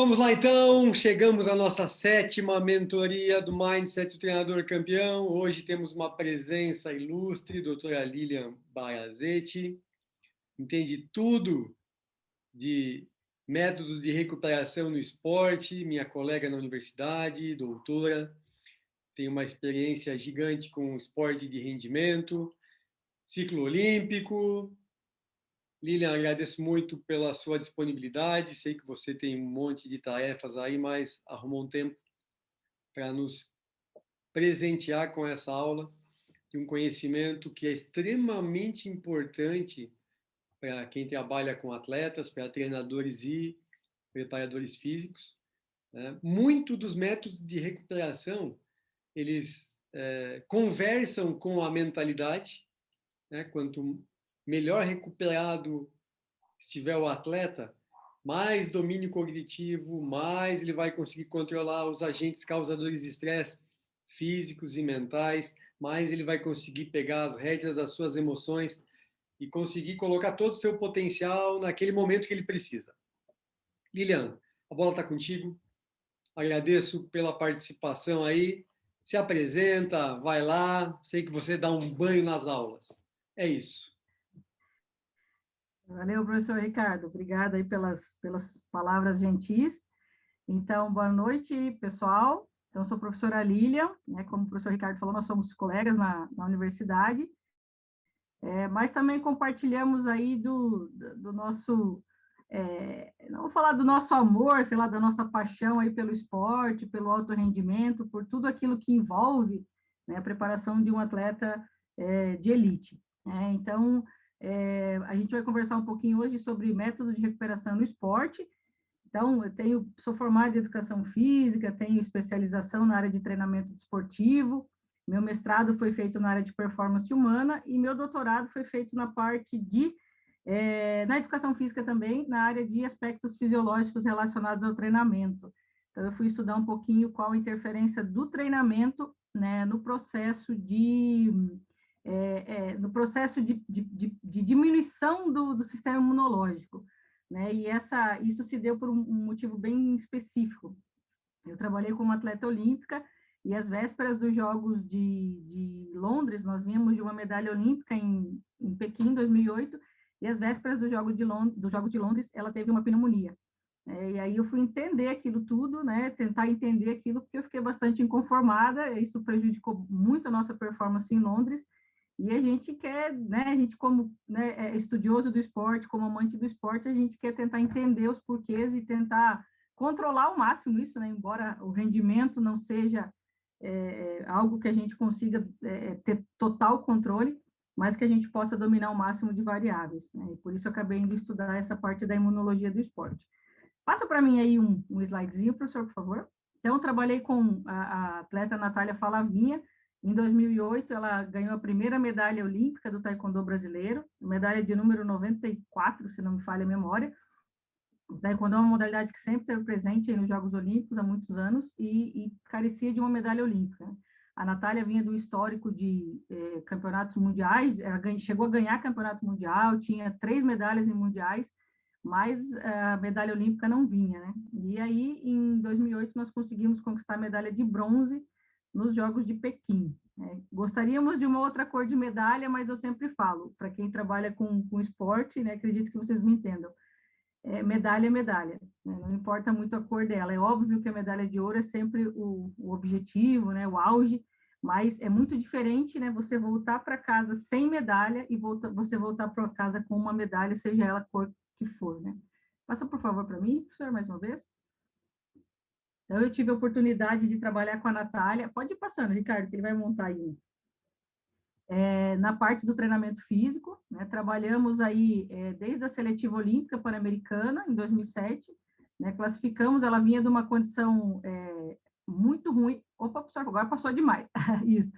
Vamos lá, então. Chegamos à nossa 7ª mentoria do Mindset do Treinador Campeão. Hoje temos uma presença ilustre, doutora Lilian Barazetti. Entende tudo de métodos de recuperação no esporte, minha colega na universidade, doutora. Tem uma experiência gigante com esporte de rendimento, ciclo olímpico. Lilian, agradeço muito pela sua disponibilidade. Sei que você tem um monte de tarefas aí, mas arrumou um tempo para nos presentear com essa aula de um conhecimento que é extremamente importante para quem trabalha com atletas, para treinadores e preparadores físicos. Muito dos métodos de recuperação, eles conversam com a mentalidade. Quanto melhor recuperado estiver o atleta, mais domínio cognitivo, mais ele vai conseguir controlar os agentes causadores de estresse físicos e mentais, mais ele vai conseguir pegar as rédeas das suas emoções e conseguir colocar todo o seu potencial naquele momento que ele precisa. Lilian, a bola está contigo. Agradeço pela participação aí. Se apresenta, vai lá. Sei que você dá um banho nas aulas. É isso. Valeu, professor Ricardo. Obrigada aí pelas palavras gentis. Então, boa noite, pessoal. Então, sou a professora Lilian, né? Como o professor Ricardo falou, nós somos colegas na universidade, mas também compartilhamos aí do nosso, não vou falar do nosso amor, sei lá, da nossa paixão aí pelo esporte, pelo alto rendimento, por tudo aquilo que envolve, né, a preparação de um atleta de elite. Então, a gente vai conversar um pouquinho hoje sobre método de recuperação no esporte. Então, sou formada em educação física, tenho especialização na área de treinamento desportivo, meu mestrado foi feito na área de performance humana e meu doutorado foi feito na parte na educação física também, na área de aspectos fisiológicos relacionados ao treinamento. Então, eu fui estudar um pouquinho qual a interferência do treinamento, né, no processo de diminuição do sistema imunológico, né? E isso se deu por um motivo bem específico. Eu trabalhei como atleta olímpica e às vésperas dos Jogos de Londres, nós vínhamos de uma medalha olímpica em Pequim, 2008, e às vésperas dos Jogos de Londres, ela teve uma pneumonia. E aí eu fui entender aquilo tudo, né, tentar entender aquilo, porque eu fiquei bastante inconformada, isso prejudicou muito a nossa performance em Londres, e a gente quer, né, a gente como, né, estudioso do esporte, como amante do esporte, a gente quer tentar entender os porquês e tentar controlar ao máximo isso, né, embora o rendimento não seja algo que a gente consiga ter total controle, mas que a gente possa dominar o máximo de variáveis, né, e por isso eu acabei indo estudar essa parte da imunologia do esporte. Passa para mim aí um slidezinho, professor, por favor. Então, eu trabalhei com a atleta Natália Falavinha. Em 2008, ela ganhou a primeira medalha olímpica do taekwondo brasileiro, medalha de número 94, se não me falha a memória. O taekwondo é uma modalidade que sempre esteve presente nos Jogos Olímpicos há muitos anos e carecia de uma medalha olímpica. A Natália vinha do histórico de campeonatos mundiais, ela chegou a ganhar campeonato mundial, tinha 3 medalhas em mundiais, mas a medalha olímpica não vinha, né? E aí, em 2008, nós conseguimos conquistar a medalha de bronze nos Jogos de Pequim. Gostaríamos de uma outra cor de medalha, mas eu sempre falo, para quem trabalha com esporte, né, acredito que vocês me entendam, medalha é medalha, né? Não importa muito a cor dela. É óbvio que a medalha de ouro é sempre o objetivo, né, o auge, mas é muito diferente, né, você voltar para casa sem medalha e você voltar para casa com uma medalha, seja ela a cor que for, né? Passa, por favor, para mim, professor, mais uma vez. Então, eu tive a oportunidade de trabalhar com a Natália. Pode ir passando, Ricardo, que ele vai montar aí. Na parte do treinamento físico, né, trabalhamos aí desde a seletiva olímpica pan-americana, em 2007, né, classificamos, ela vinha de uma condição muito ruim. Opa, professor, agora passou demais. Isso.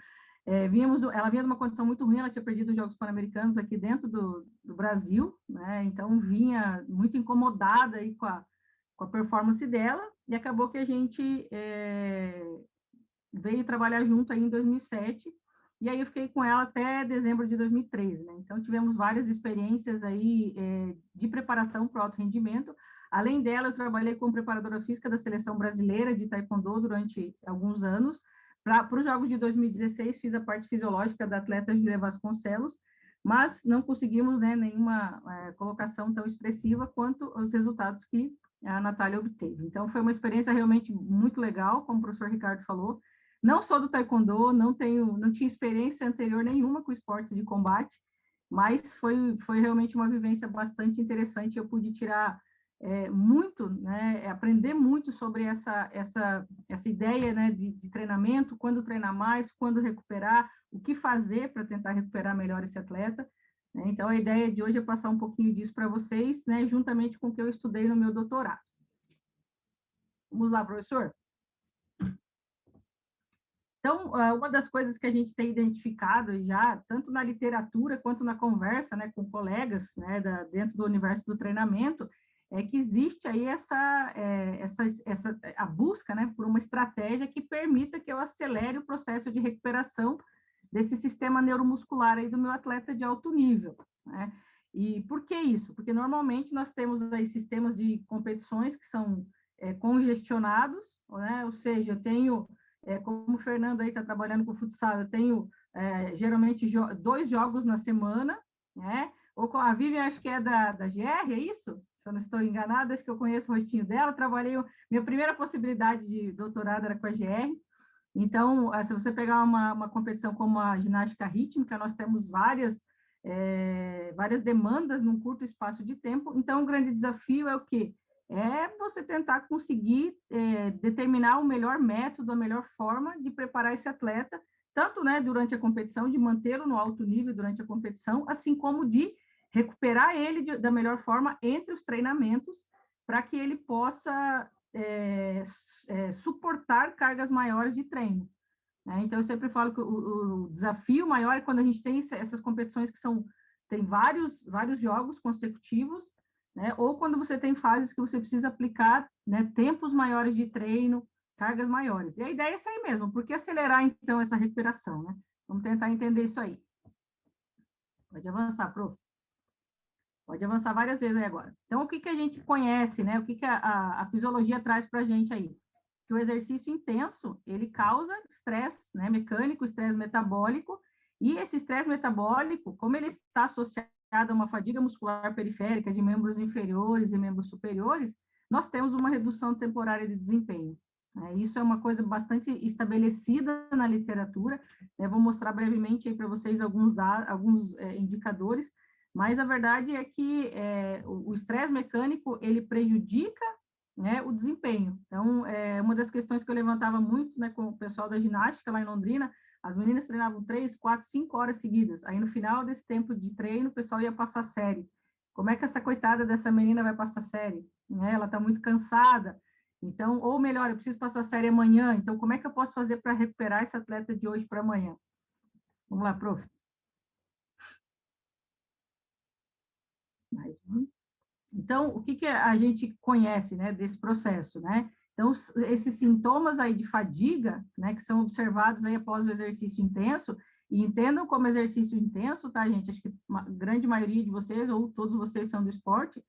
Ela vinha de uma condição muito ruim, ela tinha perdido os Jogos Pan-Americanos aqui dentro do Brasil, né, então vinha muito incomodada aí com a performance dela, e acabou que a gente veio trabalhar junto aí em 2007, e aí eu fiquei com ela até dezembro de 2013, né? Então tivemos várias experiências aí de preparação para o alto rendimento. Além dela, eu trabalhei como preparadora física da seleção brasileira de taekwondo durante alguns anos. Para os Jogos de 2016, fiz a parte fisiológica da atleta Julia Vasconcelos, mas não conseguimos, né, nenhuma colocação tão expressiva quanto os resultados que a Natália obteve. Então, foi uma experiência realmente muito legal, como o professor Ricardo falou. Não sou do taekwondo, não tinha experiência anterior nenhuma com esportes de combate, mas foi realmente uma vivência bastante interessante. Eu pude tirar muito, né, aprender muito sobre essa ideia, né, de treinamento, quando treinar mais, quando recuperar, o que fazer para tentar recuperar melhor esse atleta. Né? Então, a ideia de hoje é passar um pouquinho disso para vocês, né, juntamente com o que eu estudei no meu doutorado. Vamos lá, professor? Então, uma das coisas que a gente tem identificado já, tanto na literatura quanto na conversa, né, com colegas, né, dentro do universo do treinamento, é que existe aí a busca, né, por uma estratégia que permita que eu acelere o processo de recuperação desse sistema neuromuscular aí do meu atleta de alto nível, né? E por que isso? Porque normalmente nós temos aí sistemas de competições que são congestionados, né? Ou seja, eu tenho como o Fernando aí está trabalhando com futsal, eu tenho geralmente 2 jogos na semana, né? Ou com a Vivian, acho que é da GR, é isso? Se eu não estou enganada, acho que eu conheço o rostinho dela, minha primeira possibilidade de doutorado era com a GR. Então, se você pegar uma competição como a ginástica rítmica, nós temos várias demandas num curto espaço de tempo. Então, o grande desafio é o quê? É você tentar conseguir determinar o melhor método, a melhor forma de preparar esse atleta, tanto, né, durante a competição, de mantê-lo no alto nível durante a competição, assim como de recuperar ele da melhor forma entre os treinamentos, para que ele possa suportar cargas maiores de treino. Né? Então, eu sempre falo que o desafio maior é quando a gente tem essas competições que tem vários jogos consecutivos, né? Ou quando você tem fases que você precisa aplicar, né, tempos maiores de treino, cargas maiores. E a ideia é essa aí mesmo, por que acelerar, então, essa recuperação, né? Vamos tentar entender isso aí. Pode avançar, prof. Pode avançar várias vezes aí agora. Então, o que a gente conhece, né? O que a fisiologia traz para a gente aí? Que o exercício intenso, ele causa estresse, né, mecânico, estresse metabólico, e esse estresse metabólico, como ele está associado a uma fadiga muscular periférica de membros inferiores e membros superiores, nós temos uma redução temporária de desempenho. Né? Isso é uma coisa bastante estabelecida na literatura, né? Vou mostrar brevemente aí para vocês alguns indicadores, mas a verdade é que o estresse mecânico, ele prejudica, né, o desempenho. Então, uma das questões que eu levantava muito, né, com o pessoal da ginástica lá em Londrina, as meninas treinavam 3, 4, 5 horas seguidas. Aí, no final desse tempo de treino, o pessoal ia passar série. Como é que essa coitada dessa menina vai passar série? Né? Ela está muito cansada. Então, ou melhor, eu preciso passar série amanhã. Então, como é que eu posso fazer para recuperar esse atleta de hoje para amanhã? Vamos lá, prof. Mais um. Então, o que a gente conhece, né, desse processo, né? Então, esses sintomas aí de fadiga, né, que são observados aí após o exercício intenso, e entendam como exercício intenso, tá, gente? Acho que a grande maioria de vocês, ou todos vocês são do esporte,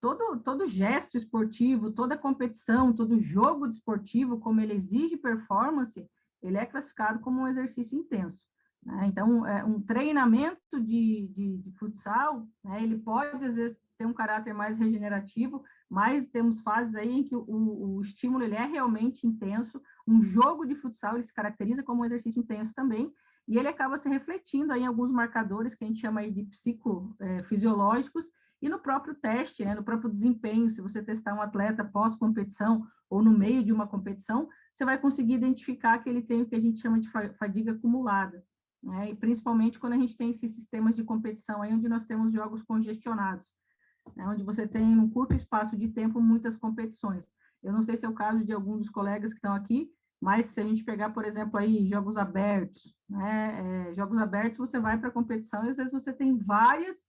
todo gesto esportivo, toda competição, todo jogo desportivo, como ele exige performance, ele é classificado como um exercício intenso. Né? Então, um treinamento de futsal, né, ele pode, às vezes, ter um caráter mais regenerativo, mas temos fases aí em que o estímulo ele é realmente intenso. Um jogo de futsal ele se caracteriza como um exercício intenso também, e ele acaba se refletindo aí em alguns marcadores que a gente chama aí de psicofisiológicos, e no próprio teste, né, no próprio desempenho. Se você testar um atleta pós-competição ou no meio de uma competição, você vai conseguir identificar que ele tem o que a gente chama de fadiga acumulada. Né? E principalmente quando a gente tem esses sistemas de competição aí onde nós temos jogos congestionados, né? Onde você tem, num curto espaço de tempo, muitas competições. Eu não sei se é o caso de alguns dos colegas que estão aqui, mas se a gente pegar, por exemplo, aí jogos abertos, né? Jogos abertos, você vai para a competição e às vezes você tem vários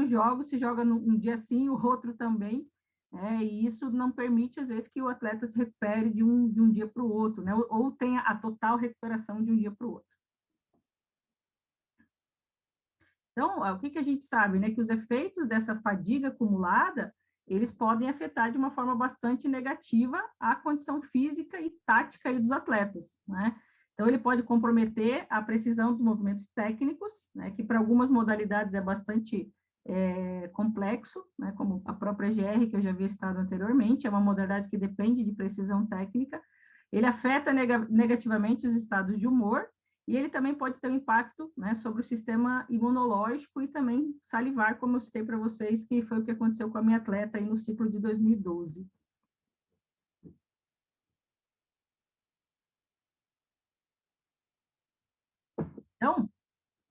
jogos, se joga um dia sim, o outro também, e isso não permite, às vezes, que o atleta se recupere de um dia para o outro, né? Ou tenha a total recuperação de um dia para o outro. Então, o que a gente sabe, né? Que os efeitos dessa fadiga acumulada, eles podem afetar de uma forma bastante negativa a condição física e tática aí dos atletas, né? Então, ele pode comprometer a precisão dos movimentos técnicos, né, que para algumas modalidades é bastante complexo, né, como a própria GR, que eu já havia citado anteriormente, é uma modalidade que depende de precisão técnica. Ele afeta negativamente os estados de humor, e ele também pode ter um impacto, né, sobre o sistema imunológico e também salivar, como eu citei para vocês, que foi o que aconteceu com a minha atleta aí no ciclo de 2012. Então,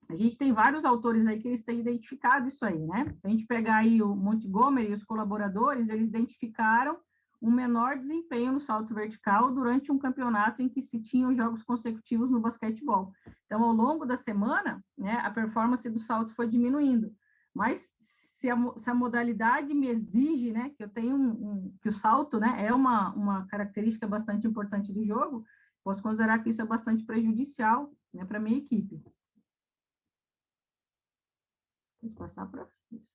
a gente tem vários autores aí que eles têm identificado isso aí, né? Se a gente pegar aí o Montgomery e os colaboradores, eles identificaram um menor desempenho no salto vertical durante um campeonato em que se tinham jogos consecutivos no basquetebol. Então, ao longo da semana, né, a performance do salto foi diminuindo. Mas se a modalidade me exige, né, que eu tenho que o salto, né, é uma característica bastante importante do jogo, posso considerar que isso é bastante prejudicial, né, para a minha equipe. Vou passar para isso.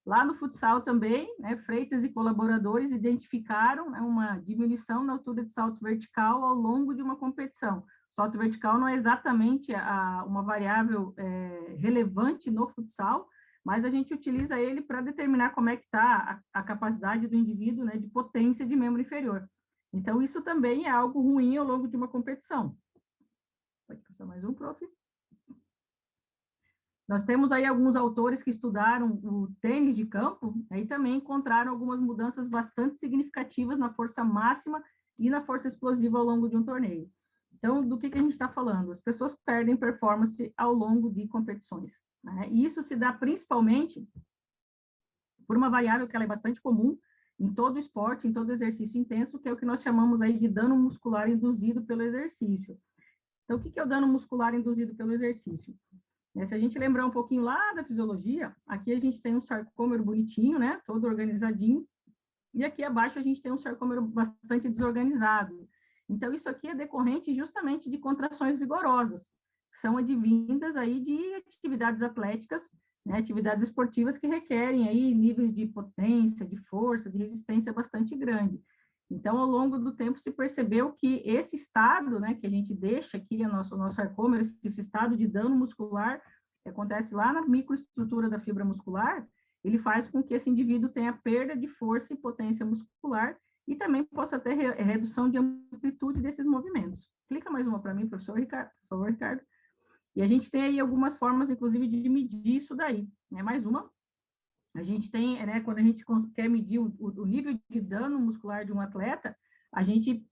Lá no futsal também, né, Freitas e colaboradores identificaram, né, uma diminuição na altura de salto vertical ao longo de uma competição. O salto vertical não é exatamente uma variável relevante no futsal, mas a gente utiliza ele para determinar como é que está a capacidade do indivíduo, né, de potência de membro inferior. Então, isso também é algo ruim ao longo de uma competição. Pode passar mais um, prof. Nós temos aí alguns autores que estudaram o tênis de campo, aí também encontraram algumas mudanças bastante significativas na força máxima e na força explosiva ao longo de um torneio. Então, do que a gente está falando? As pessoas perdem performance ao longo de competições, né? E isso se dá principalmente por uma variável que ela é bastante comum em todo esporte, em todo exercício intenso, que é o que nós chamamos aí de dano muscular induzido pelo exercício. Então, o que é o dano muscular induzido pelo exercício? Se a gente lembrar um pouquinho lá da fisiologia, aqui a gente tem um sarcômero bonitinho, né, todo organizadinho, e aqui abaixo a gente tem um sarcômero bastante desorganizado. Então, isso aqui é decorrente justamente de contrações vigorosas, que são advindas aí de atividades atléticas, né, atividades esportivas que requerem aí níveis de potência, de força, de resistência bastante grande. Então, ao longo do tempo, se percebeu que esse estado, né, que a gente deixa aqui, o nosso sarcômero, esse estado de dano muscular, que acontece lá na microestrutura da fibra muscular, ele faz com que esse indivíduo tenha perda de força e potência muscular e também possa ter redução de amplitude desses movimentos. Clica mais uma para mim, professor Ricardo, por favor, Ricardo. E a gente tem aí algumas formas, inclusive, de medir isso daí. Né? Mais uma. A gente tem, né, quando a gente quer medir o nível de dano muscular de um atleta, a gente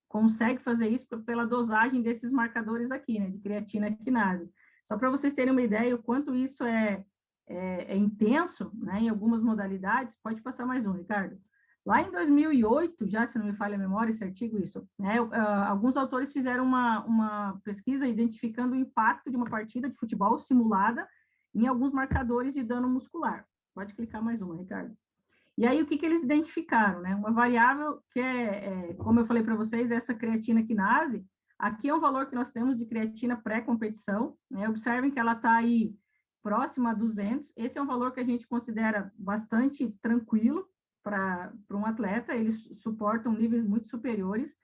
consegue fazer isso pela dosagem desses marcadores aqui, né, de creatina quinase. Só para vocês terem uma ideia o quanto isso é intenso, né, em algumas modalidades. Pode passar mais um, Ricardo. Lá em 2008, já se não me falha a memória, esse artigo, isso, né, alguns autores fizeram uma pesquisa identificando o impacto de uma partida de futebol simulada em alguns marcadores de dano muscular. Pode clicar mais uma, Ricardo. E aí, o que eles identificaram? Né? Uma variável que como eu falei para vocês, essa creatina quinase, aqui é um valor que nós temos de creatina pré-competição, né? Observem que ela está aí próxima a 200, esse é um valor que a gente considera bastante tranquilo para um atleta, eles suportam níveis muito superiores.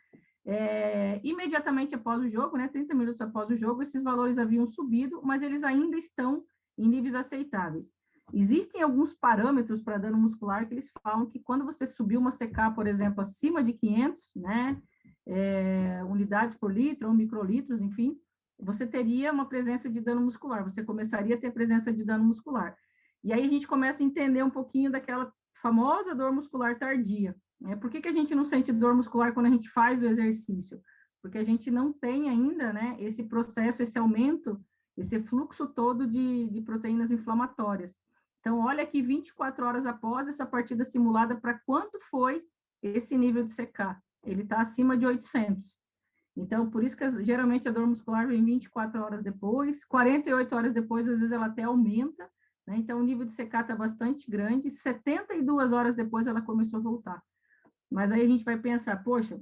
Imediatamente após o jogo, né, 30 minutos após o jogo, esses valores haviam subido, mas eles ainda estão em níveis aceitáveis. Existem alguns parâmetros para dano muscular que eles falam que quando você subir uma CK, por exemplo, acima de 500, né, unidades por litro ou microlitros, enfim, você teria uma presença de dano muscular, você começaria a ter presença de dano muscular. E aí a gente começa a entender um pouquinho daquela famosa dor muscular tardia. Né? Por que a gente não sente dor muscular quando a gente faz o exercício? Porque a gente não tem ainda, né, esse processo, esse aumento, esse fluxo todo de proteínas inflamatórias. Então, olha aqui, 24 horas após essa partida simulada, para quanto foi esse nível de CK? Ele está acima de 800. Então, por isso que geralmente a dor muscular vem 24 horas depois, 48 horas depois, às vezes ela até aumenta, né? Então, o nível de CK está bastante grande, 72 horas depois ela começou a voltar. Mas aí a gente vai pensar, poxa,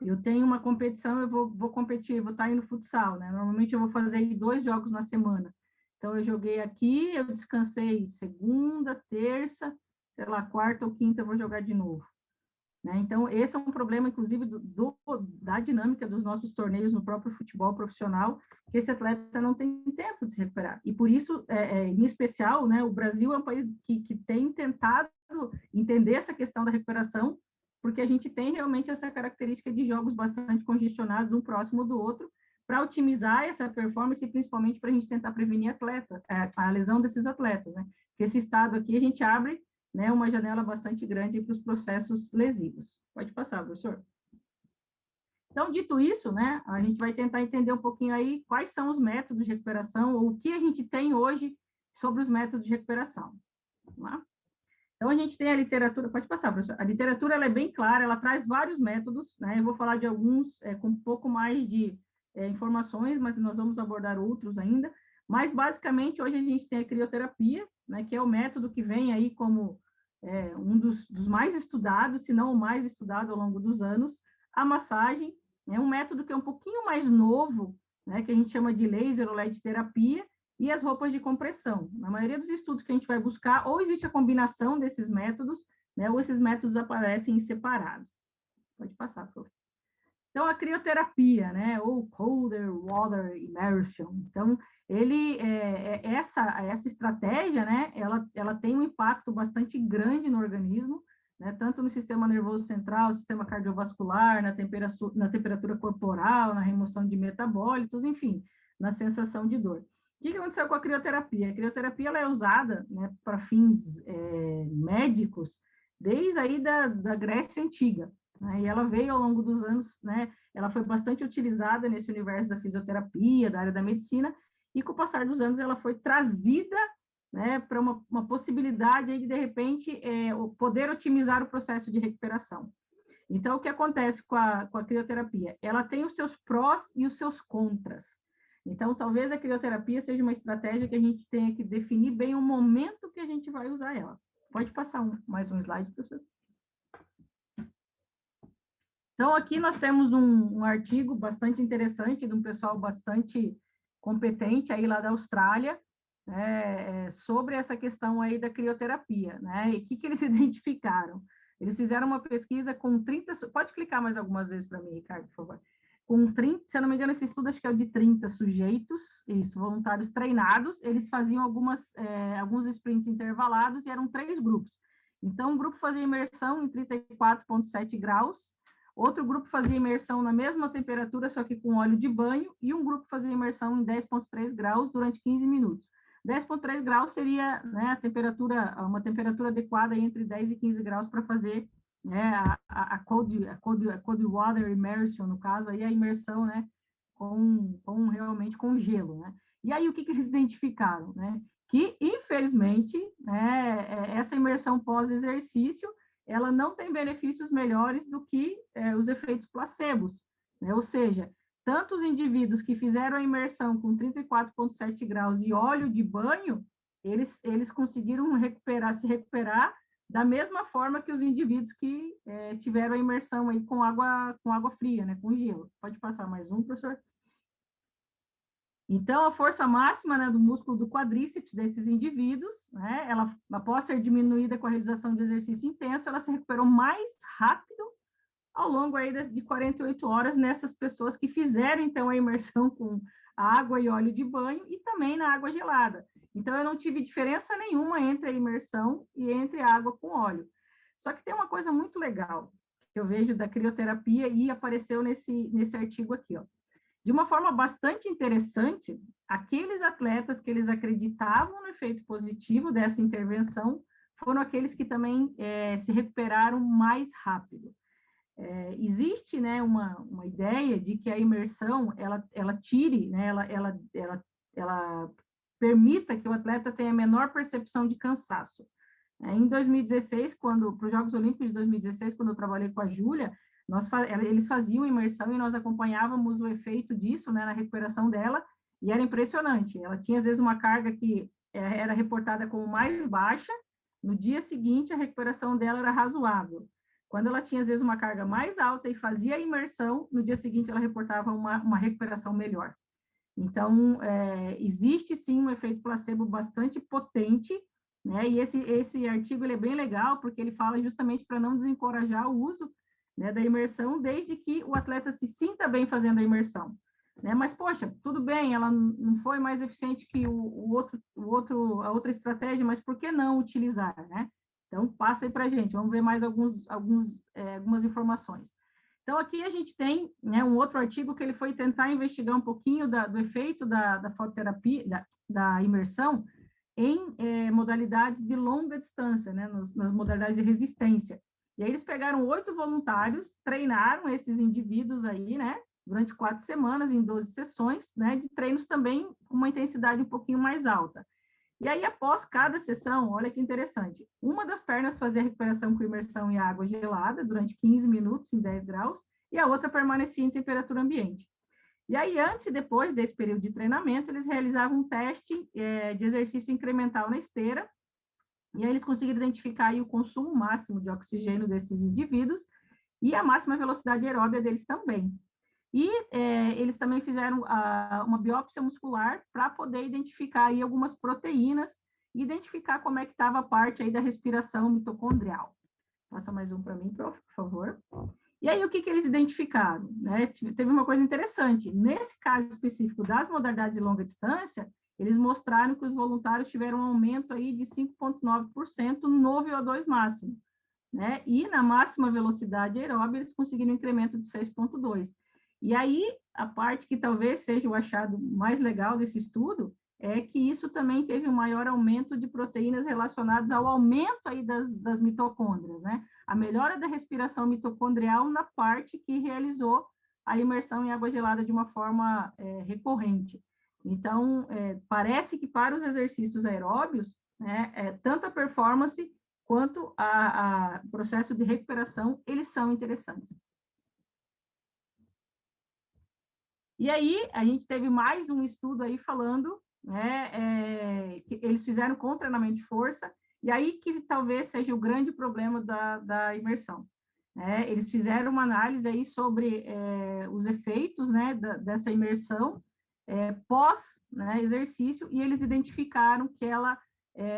eu tenho uma competição, eu vou competir, vou estar aí no futsal, né? Normalmente eu vou fazer 2 jogos na semana. Então, eu joguei aqui, eu descansei segunda, terça, sei lá, quarta ou quinta eu vou jogar de novo. Né? Então, esse é um problema, inclusive, da dinâmica dos nossos torneios no próprio futebol profissional, que esse atleta não tem tempo de se recuperar. E por isso, em especial, né, o Brasil é um país que tem tentado entender essa questão da recuperação, porque a gente tem realmente essa característica de jogos bastante congestionados, um próximo do outro, para otimizar essa performance e principalmente para a gente tentar prevenir a lesão desses atletas. Né? Porque esse estado aqui a gente abre, né, uma janela bastante grande para os processos lesivos. Pode passar, professor. Então, dito isso, né, a gente vai tentar entender um pouquinho aí quais são os métodos de recuperação, ou o que a gente tem hoje sobre os métodos de recuperação. Vamos lá? Então, a gente tem a literatura, pode passar, professor. A literatura ela é bem clara, ela traz vários métodos, né, eu vou falar de alguns com um pouco mais de informações, mas nós vamos abordar outros ainda. Mas, basicamente, hoje a gente tem a crioterapia, né, que é o método que vem aí como um dos mais estudados, se não o mais estudado ao longo dos anos. A massagem é um método que é um pouquinho mais novo, né, que a gente chama de laser ou LED terapia, e as roupas de compressão. Na maioria dos estudos que a gente vai buscar, ou existe a combinação desses métodos, né, ou esses métodos aparecem separados. Pode passar, professor. Então, a crioterapia, né, ou Colder Water Immersion. Então, essa estratégia, né, ela tem um impacto bastante grande no organismo, né, tanto no sistema nervoso central, sistema cardiovascular, na temperatura corporal, na remoção de metabólitos, enfim, na sensação de dor. O que aconteceu com a crioterapia? A crioterapia ela é usada, né, para fins médicos desde aí da Grécia Antiga. Né, e ela veio ao longo dos anos, né, ela foi bastante utilizada nesse universo da fisioterapia, da área da medicina, e com o passar dos anos ela foi trazida, né, para uma possibilidade de repente, poder otimizar o processo de recuperação. Então, o que acontece com a crioterapia? Ela tem os seus prós e os seus contras. Então, talvez a crioterapia seja uma estratégia que a gente tenha que definir bem o momento que a gente vai usar ela. Pode passar mais um slide, professor? Então, aqui nós temos um artigo bastante interessante de um pessoal bastante competente aí lá da Austrália, sobre essa questão aí da crioterapia, né? E o que eles identificaram? Eles fizeram uma pesquisa com 30... Pode clicar mais algumas vezes para mim, Ricardo, por favor. Com 30, se eu não me engano, esse estudo acho que é o de 30 sujeitos, isso, voluntários treinados, eles faziam alguns sprints intervalados e eram 3 grupos. Então, um grupo fazia imersão em 34,7 graus, outro grupo fazia imersão na mesma temperatura, só que com óleo de banho, e um grupo fazia imersão em 10,3 graus durante 15 minutos. 10,3 graus seria, né, uma temperatura adequada entre 10 e 15 graus para fazer, né, a cold water immersion, no caso, aí a imersão, né, realmente com gelo, né? E aí o que eles identificaram, né? Que, infelizmente, né, essa imersão pós-exercício, ela não tem benefícios melhores do que os efeitos placebos, né? Ou seja, tanto os indivíduos que fizeram a imersão com 34,7 graus e óleo de banho, eles conseguiram se recuperar da mesma forma que os indivíduos que tiveram a imersão aí com água fria, né, com gelo. Pode passar mais um, professor? Então, a força máxima, né, do músculo do quadríceps desses indivíduos, né, ela, após ser diminuída com a realização de exercício intenso, ela se recuperou mais rápido ao longo aí de 48 horas nessas pessoas que fizeram, então, a imersão com água e óleo de banho e também na água gelada. Então, eu não tive diferença nenhuma entre a imersão e entre a água com óleo. Só que tem uma coisa muito legal que eu vejo da crioterapia e apareceu nesse artigo aqui, ó. De uma forma bastante interessante, aqueles atletas que eles acreditavam no efeito positivo dessa intervenção foram aqueles que também se recuperaram mais rápido. Existe, né, uma ideia de que a imersão, ela tire, né, ela permita que o atleta tenha menor percepção de cansaço. Em 2016, para os Jogos Olímpicos de 2016, quando eu trabalhei com a Júlia, eles faziam imersão e nós acompanhávamos o efeito disso, né, na recuperação dela, e era impressionante. Ela tinha, às vezes, uma carga que era reportada como mais baixa, no dia seguinte, a recuperação dela era razoável. Quando ela tinha, às vezes, uma carga mais alta e fazia a imersão, no dia seguinte ela reportava uma recuperação melhor. Então, existe sim um efeito placebo bastante potente né? E esse artigo ele é bem legal, porque ele fala justamente para não desencorajar o uso, né, da imersão, desde que o atleta se sinta bem fazendo a imersão. Né? Mas, poxa, tudo bem, ela não foi mais eficiente que a outra estratégia, mas por que não utilizar, né? Então, passa aí para a gente, vamos ver mais algumas informações. Então, aqui a gente tem, né, um outro artigo que ele foi tentar investigar um pouquinho do efeito da fototerapia, da imersão, em modalidades de longa distância, né, nas modalidades de resistência. E aí eles pegaram 8 voluntários, treinaram esses indivíduos aí, né, durante 4 semanas, em 12 sessões, né, de treinos também com uma intensidade um pouquinho mais alta. E aí, após cada sessão, olha que interessante, uma das pernas fazia recuperação com imersão em água gelada durante 15 minutos em 10 graus, e a outra permanecia em temperatura ambiente. E aí, antes e depois desse período de treinamento, eles realizavam um teste de exercício incremental na esteira, e aí eles conseguiram identificar aí o consumo máximo de oxigênio desses indivíduos e a máxima velocidade aeróbia deles também. E eles também fizeram uma biópsia muscular para poder identificar aí algumas proteínas e identificar como é que estava a parte aí da respiração mitocondrial. Passa mais um para mim, prof, por favor. E aí, o que eles identificaram? Né? Teve uma coisa interessante. Nesse caso específico das modalidades de longa distância, eles mostraram que os voluntários tiveram um aumento aí de 5,9% no VO2 máximo. Né? E na máxima velocidade aeróbica, eles conseguiram um incremento de 6,2%. E aí, a parte que talvez seja o achado mais legal desse estudo é que isso também teve um maior aumento de proteínas relacionadas ao aumento aí das mitocôndrias, né? A melhora da respiração mitocondrial na parte que realizou a imersão em água gelada de uma forma recorrente. Então, parece que para os exercícios aeróbios, né, tanto a performance quanto a processo de recuperação, eles são interessantes. E aí, a gente teve mais um estudo aí falando, né, que eles fizeram com treinamento de força, e aí que talvez seja o grande problema da imersão. Eles fizeram uma análise aí sobre os efeitos, né, dessa imersão pós, né, exercício, e eles identificaram que ela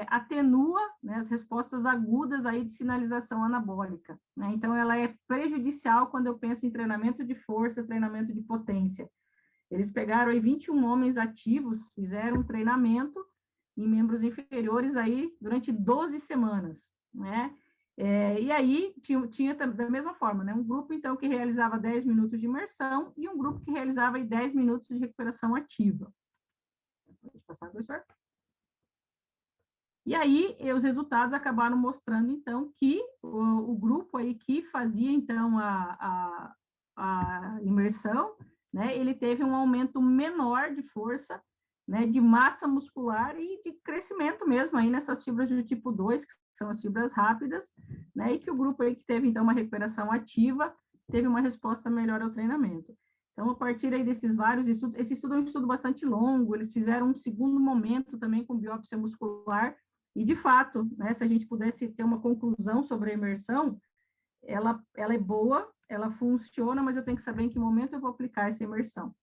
atenua, né, as respostas agudas aí de sinalização anabólica. Né? Então, ela é prejudicial quando eu penso em treinamento de força, treinamento de potência. Eles pegaram aí 21 homens ativos, fizeram um treinamento em membros inferiores aí durante 12 semanas, né? E aí tinha da mesma forma, né? Um grupo, então, que realizava 10 minutos de imersão e um grupo que realizava aí 10 minutos de recuperação ativa. Pode passar, professor? E aí, os resultados acabaram mostrando, então, que o grupo aí que fazia, então, a imersão, né, ele teve um aumento menor de força, né, de massa muscular e de crescimento mesmo aí nessas fibras do tipo 2, que são as fibras rápidas, né, e que o grupo aí que teve, então, uma recuperação ativa, teve uma resposta melhor ao treinamento. Então, a partir aí desses vários estudos, esse estudo é um estudo bastante longo, eles fizeram um segundo momento também com biópsia muscular, e, de fato, né, se a gente pudesse ter uma conclusão sobre a imersão, ela é boa, ela funciona, mas eu tenho que saber em que momento eu vou aplicar essa imersão.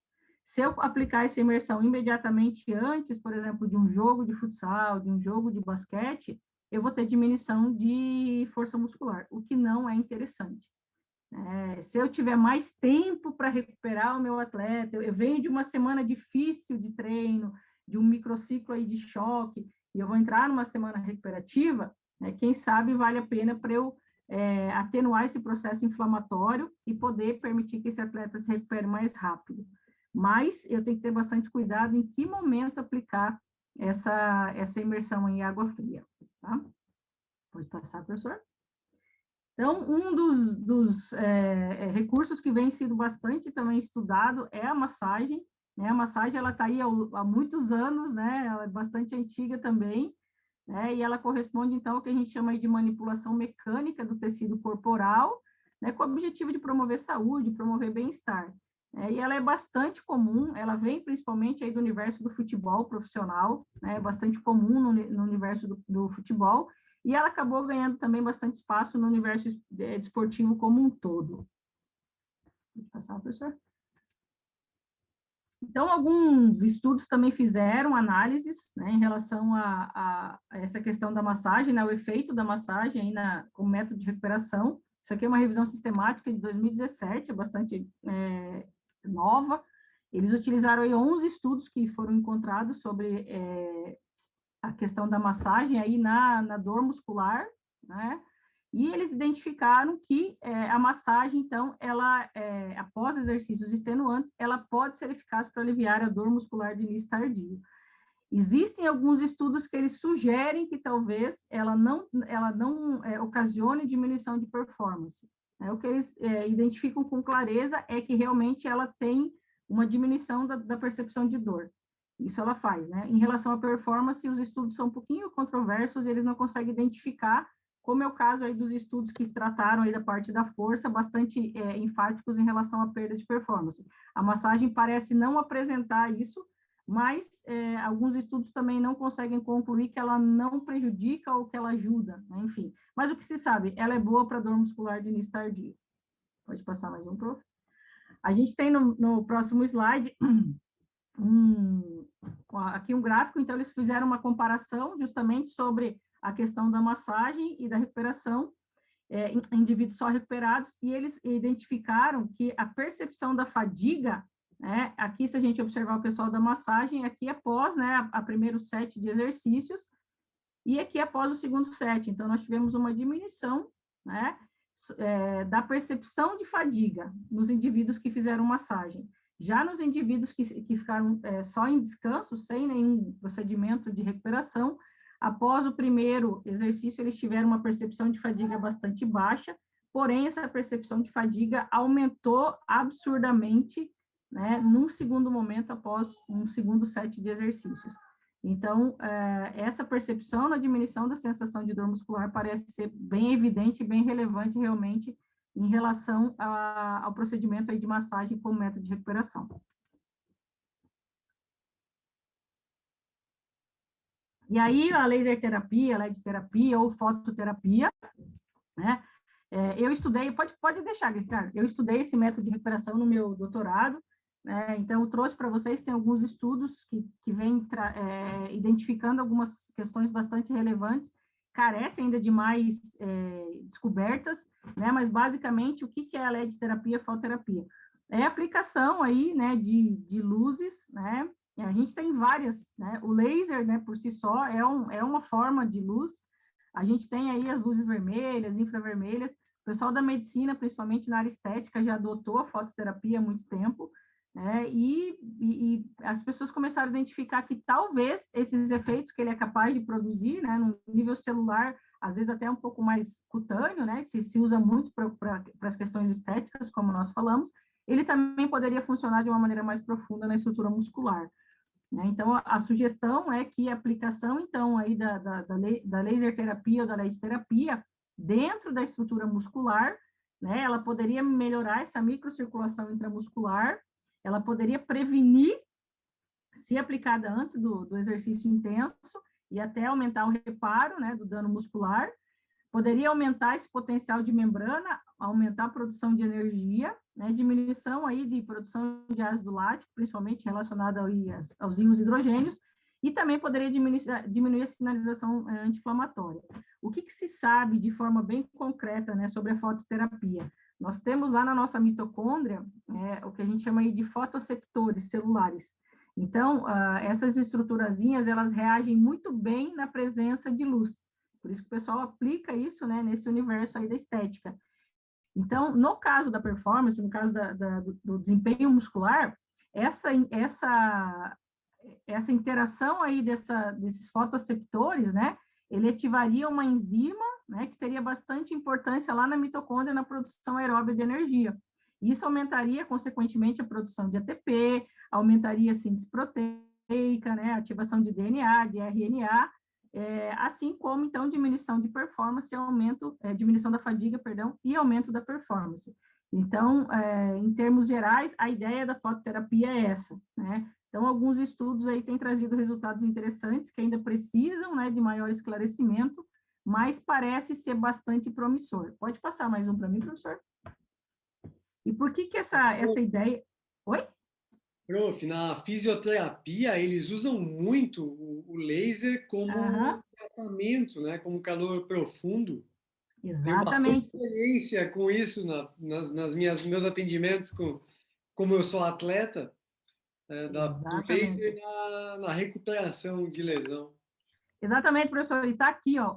Se eu aplicar essa imersão imediatamente antes, por exemplo, de um jogo de futsal, de um jogo de basquete, eu vou ter diminuição de força muscular, o que não é interessante. Se eu tiver mais tempo para recuperar o meu atleta, eu venho de uma semana difícil de treino, de um microciclo aí de choque, e eu vou entrar numa semana recuperativa, né, quem sabe vale a pena para eu atenuar esse processo inflamatório e poder permitir que esse atleta se recupere mais rápido. Mas eu tenho que ter bastante cuidado em que momento aplicar essa imersão em água fria. Tá? Pode passar, professor? Então, um dos recursos que vem sido bastante também estudado é a massagem. Né? A massagem ela está aí há muitos anos, né? Ela é bastante antiga também, né? E ela corresponde, então, ao que a gente chama de manipulação mecânica do tecido corporal, né? Com o objetivo de promover saúde, promover bem-estar. E ela é bastante comum, ela vem principalmente aí do universo do futebol profissional, né? Bastante comum no universo do futebol, e ela acabou ganhando também bastante espaço no universo desportivo como um todo. Pode passar, professor? Então, alguns estudos também fizeram análises, né, em relação a essa questão da massagem, né, o efeito da massagem aí como método de recuperação. Isso aqui é uma revisão sistemática de 2017, é bastante nova. Eles utilizaram aí 11 estudos que foram encontrados sobre a questão da massagem aí na dor muscular, né? E eles identificaram que a massagem, então, ela, após exercícios extenuantes, ela pode ser eficaz para aliviar a dor muscular de início tardio. Existem alguns estudos que eles sugerem que talvez ela não ocasione diminuição de performance. O que eles identificam com clareza é que realmente ela tem uma diminuição da percepção de dor. Isso ela faz, né? Em relação à performance, os estudos são um pouquinho controversos, eles não conseguem identificar, como é o caso aí dos estudos que trataram aí da parte da força, bastante enfáticos em relação à perda de performance. A massagem parece não apresentar isso, mas alguns estudos também não conseguem concluir que ela não prejudica ou que ela ajuda, né? Enfim. Mas o que se sabe, ela é boa para dor muscular de início tardio. Pode passar mais um, prof. A gente tem no próximo slide aqui um gráfico, então eles fizeram uma comparação justamente sobre a questão da massagem e da recuperação em indivíduos só recuperados, e eles identificaram que a percepção da fadiga, né, aqui se a gente observar o pessoal da massagem, aqui após, né, a primeiro set de exercícios, e aqui após o segundo set, então nós tivemos uma diminuição, né, da percepção de fadiga nos indivíduos que fizeram massagem. Já nos indivíduos que ficaram só em descanso, sem nenhum procedimento de recuperação, após o primeiro exercício, eles tiveram uma percepção de fadiga bastante baixa, porém, essa percepção de fadiga aumentou absurdamente, né, num segundo momento, após um segundo set de exercícios. Então, essa percepção na diminuição da sensação de dor muscular parece ser bem evidente e bem relevante realmente em relação ao procedimento aí de massagem como método de recuperação. E aí, a laser terapia, a LED terapia ou fototerapia, né? Eu estudei, pode deixar, Ricardo, eu estudei esse método de recuperação no meu doutorado, né? Então, eu trouxe para vocês, tem alguns estudos que vêm identificando algumas questões bastante relevantes, carece ainda de mais descobertas, né? Mas, basicamente, o que é a LED terapia e fototerapia? É a aplicação aí, né, de luzes, né? A gente tem várias, né? O laser, né, por si só, é uma forma de luz. A gente tem aí as luzes vermelhas, infravermelhas. O pessoal da medicina, principalmente na área estética, já adotou a fototerapia há muito tempo, né? E as pessoas começaram a identificar que talvez esses efeitos que ele é capaz de produzir, né, no nível celular, às vezes até um pouco mais cutâneo, né, se usa muito para as questões estéticas, como nós falamos, ele também poderia funcionar de uma maneira mais profunda na estrutura muscular. Né? Então, a sugestão é que a aplicação, então, aí da laser terapia ou da LED terapia dentro da estrutura muscular, né, ela poderia melhorar essa microcirculação intramuscular, ela poderia prevenir, se aplicada antes do exercício intenso, e até aumentar o reparo, né, do dano muscular, poderia aumentar esse potencial de membrana, aumentar a produção de energia, né, diminuição aí de produção de ácido lático, principalmente relacionada aí aos íons hidrogênios, e também poderia diminuir a sinalização anti-inflamatória. O que se sabe de forma bem concreta, né, sobre a fototerapia? Nós temos lá na nossa mitocôndria o que a gente chama aí de fotoreceptores celulares. Então, essas estruturazinhas, elas reagem muito bem na presença de luz. Por isso que o pessoal aplica isso, né, nesse universo aí da estética. Então, no caso da performance, no caso do desempenho muscular, essa interação aí desses fotoreceptores, né, ele ativaria uma enzima, né, que teria bastante importância lá na mitocôndria na produção aeróbica de energia. Isso aumentaria, consequentemente, a produção de ATP, aumentaria a síntese proteica, né, ativação de DNA, de RNA, assim como, então, diminuição de performance, diminuição da fadiga, perdão, e aumento da performance. Então, em termos gerais, a ideia da fototerapia é essa, né? Então, alguns estudos aí têm trazido resultados interessantes, que ainda precisam, né, de maior esclarecimento, mas parece ser bastante promissor. Pode passar mais um para mim, professor? E por que essa ideia... Oi? Prof, na fisioterapia, eles usam muito o laser como Aham, tratamento, né? Como calor profundo. Tenho bastante exatamente. experiência com isso nas meus atendimentos, como eu sou atleta, do laser Exatamente. na recuperação de lesão. Exatamente, professor. E está aqui, ó,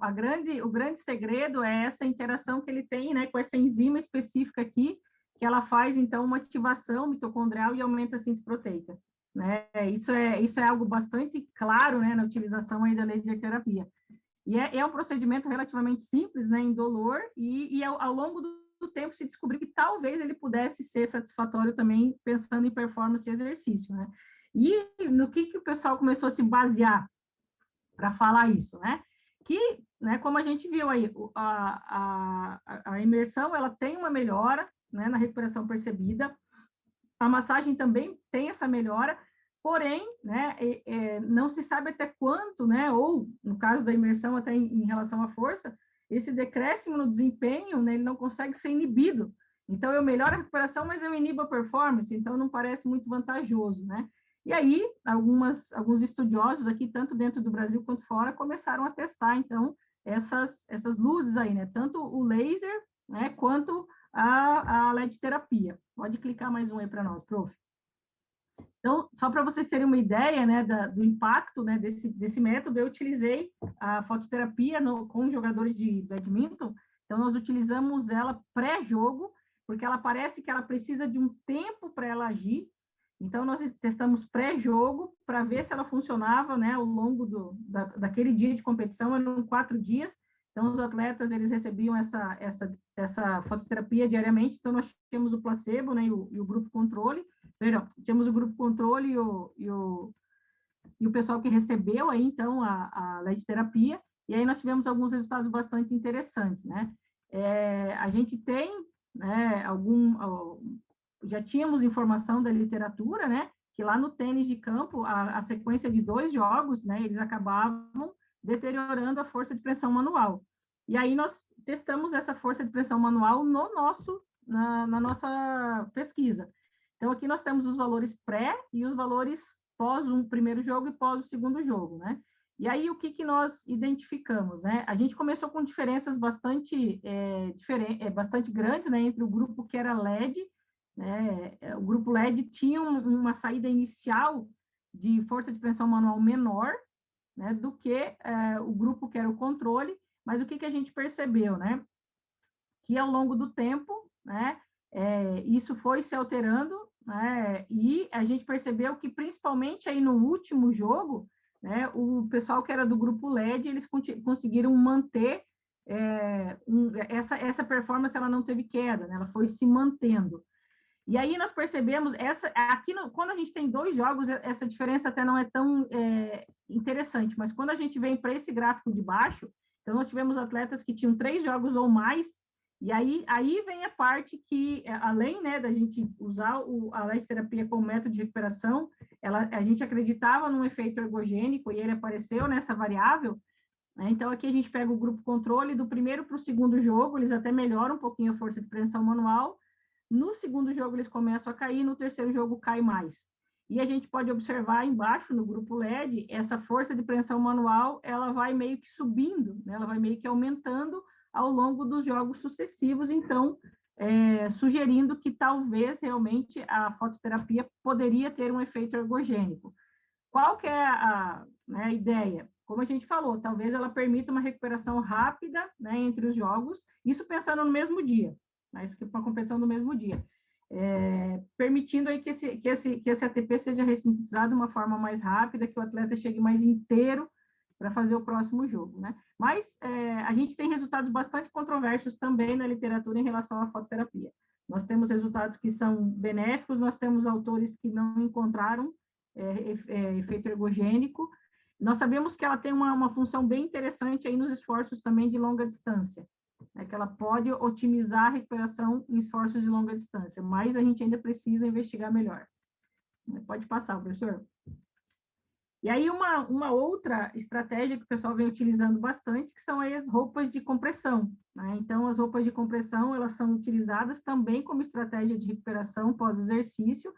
o grande segredo é essa interação que ele tem, né, com essa enzima específica aqui, que ela faz, então, uma ativação mitocondrial e aumenta a síntese proteica, né? Isso é algo bastante claro, né, na utilização aí da laser terapia. E é um procedimento relativamente simples, né, indolor, e ao longo do tempo se descobriu que talvez ele pudesse ser satisfatório também pensando em performance e exercício, né? E no que o pessoal começou a se basear para falar isso, né? Que, né, como a gente viu aí, a imersão, ela tem uma melhora, né, na recuperação percebida, a massagem também tem essa melhora, porém, né, não se sabe até quanto, né, ou no caso da imersão até em relação à força, esse decréscimo no desempenho, né, ele não consegue ser inibido. Então, eu melhoro a recuperação, mas eu inibo a performance, então não parece muito vantajoso, né? E aí, alguns estudiosos aqui, tanto dentro do Brasil quanto fora, começaram a testar, então, essas luzes aí, né? Tanto o laser, né, quanto a LED terapia. Pode clicar mais um aí para nós, prof. Então, só para vocês terem uma ideia, né, do impacto, né, desse método, eu utilizei a fototerapia com jogadores de badminton. Então, nós utilizamos ela pré-jogo, porque ela parece que ela precisa de um tempo para ela agir. Então, nós testamos pré-jogo para ver se ela funcionava, né, ao longo daquele dia de competição, eram 4 dias. Então, os atletas, eles recebiam essa fototerapia diariamente. Então, nós tínhamos o placebo, né, e o grupo controle. Perdão, tínhamos o grupo controle e o pessoal que recebeu aí, então, a LED terapia, e aí nós tivemos alguns resultados bastante interessantes, né? A gente tem, né, já tínhamos informação da literatura, né, que lá no tênis de campo, a sequência de 2 jogos, né, eles acabavam deteriorando a força de pressão manual. E aí nós testamos essa força de pressão manual na nossa pesquisa. Então, aqui nós temos os valores pré e os valores pós o primeiro jogo e pós o segundo jogo, né? E aí, o que nós identificamos, né? A gente começou com diferenças bastante grandes, né? Entre o grupo que era LED, né? O grupo LED tinha uma saída inicial de força de pressão manual menor, né? Do que o grupo que era o controle. Mas o que a gente percebeu, né? Que ao longo do tempo, né? Isso foi se alterando, né? E a gente percebeu que, principalmente aí no último jogo, né? O pessoal que era do grupo LED, eles conseguiram manter essa performance, ela não teve queda, né? Ela foi se mantendo. E aí nós percebemos quando a gente tem 2 jogos, essa diferença até não é tão interessante, mas quando a gente vem para esse gráfico de baixo, então nós tivemos atletas que tinham 3 jogos ou mais, e aí vem a parte que, além, né, da gente usar a LED-terapia como método de recuperação, a gente acreditava num efeito ergogênico, e ele apareceu nessa variável, né? Então, aqui a gente pega o grupo controle, do primeiro para o segundo jogo, eles até melhoram um pouquinho a força de pressão manual, no segundo jogo eles começam a cair, no terceiro jogo cai mais. E a gente pode observar embaixo, no grupo LED, essa força de pressão manual, ela vai meio que subindo, né? Ela vai meio que aumentando ao longo dos jogos sucessivos, então, sugerindo que talvez realmente a fototerapia poderia ter um efeito ergogênico. Qual que é né, a ideia? Como a gente falou, talvez ela permita uma recuperação rápida, né, entre os jogos, isso pensando no mesmo dia, né, isso que é uma competição no mesmo dia, permitindo aí que esse ATP seja ressintetizado de uma forma mais rápida, que o atleta chegue mais inteiro para fazer o próximo jogo, né? Mas a gente tem resultados bastante controversos também na literatura em relação à fototerapia. Nós temos resultados que são benéficos, nós temos autores que não encontraram efeito ergogênico. Nós sabemos que ela tem uma função bem interessante aí nos esforços também de longa distância, né, que ela pode otimizar a recuperação em esforços de longa distância, mas a gente ainda precisa investigar melhor. Pode passar, professor. E aí uma outra estratégia que o pessoal vem utilizando bastante, que são as roupas de compressão, né? Então, as roupas de compressão, elas são utilizadas também como estratégia de recuperação pós-exercício,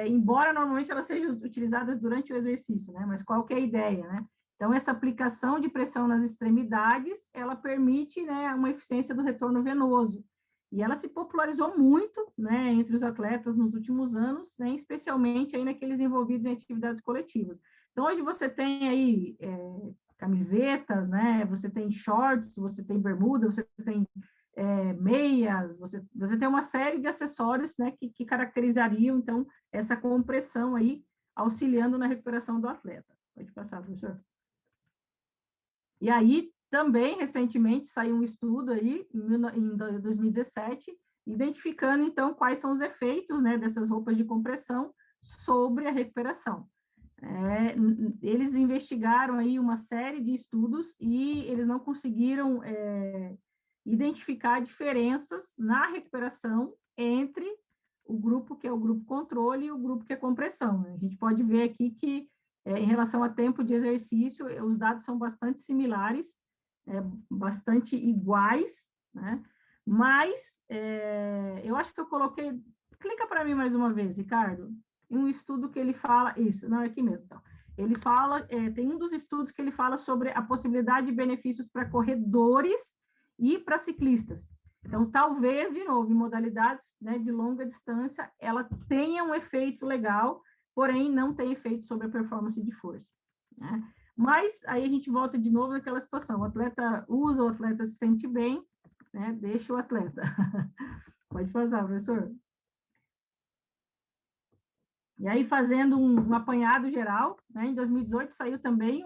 embora normalmente elas sejam utilizadas durante o exercício, né? Mas qual que é a ideia, né? Então, essa aplicação de pressão nas extremidades, ela permite, né, uma eficiência do retorno venoso. E ela se popularizou muito, né, entre os atletas nos últimos anos, né, especialmente aí naqueles envolvidos em atividades coletivas. Então, hoje você tem aí camisetas, né, você tem shorts, você tem bermuda, você tem meias, você tem uma série de acessórios, né, que caracterizariam, então, essa compressão aí, auxiliando na recuperação do atleta. Pode passar, professor. E aí, também, recentemente, saiu um estudo aí, em 2017, identificando, então, quais são os efeitos, né, dessas roupas de compressão sobre a recuperação. Eles investigaram aí uma série de estudos e eles não conseguiram identificar diferenças na recuperação entre o grupo que é o grupo controle e o grupo que é compressão. A gente pode ver aqui que, em relação a tempo de exercício, os dados são bastante similares, bastante iguais, né? Mas eu acho que eu coloquei... Clica para mim mais uma vez, Ricardo. Em um estudo que ele fala... Isso, não, é aqui mesmo. Então. Ele fala... tem um dos estudos que ele fala sobre a possibilidade de benefícios para corredores e para ciclistas. Então, talvez, de novo, em modalidades, né, de longa distância, ela tenha um efeito legal, porém não tem efeito sobre a performance de força, né? Mas aí a gente volta de novo naquela situação, o atleta usa, o atleta se sente bem, né? Deixa o atleta. Pode passar, professor. E aí, fazendo um apanhado geral, né, em 2018 saiu também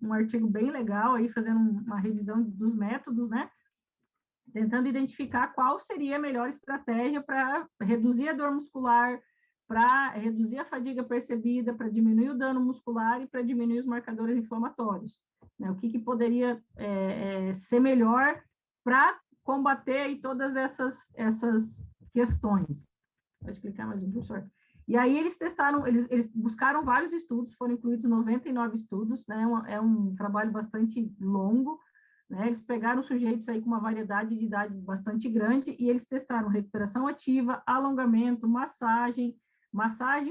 um artigo bem legal, aí fazendo uma revisão dos métodos, né, tentando identificar qual seria a melhor estratégia para reduzir a dor muscular, para reduzir a fadiga percebida, para diminuir o dano muscular e para diminuir os marcadores inflamatórios. Né? O que poderia ser melhor para combater aí todas essas questões. Pode clicar mais um, professor. E aí eles testaram, eles buscaram vários estudos, foram incluídos 99 estudos, né? É um trabalho bastante longo, né? Eles pegaram sujeitos aí com uma variedade de idade bastante grande e eles testaram recuperação ativa, alongamento, massagem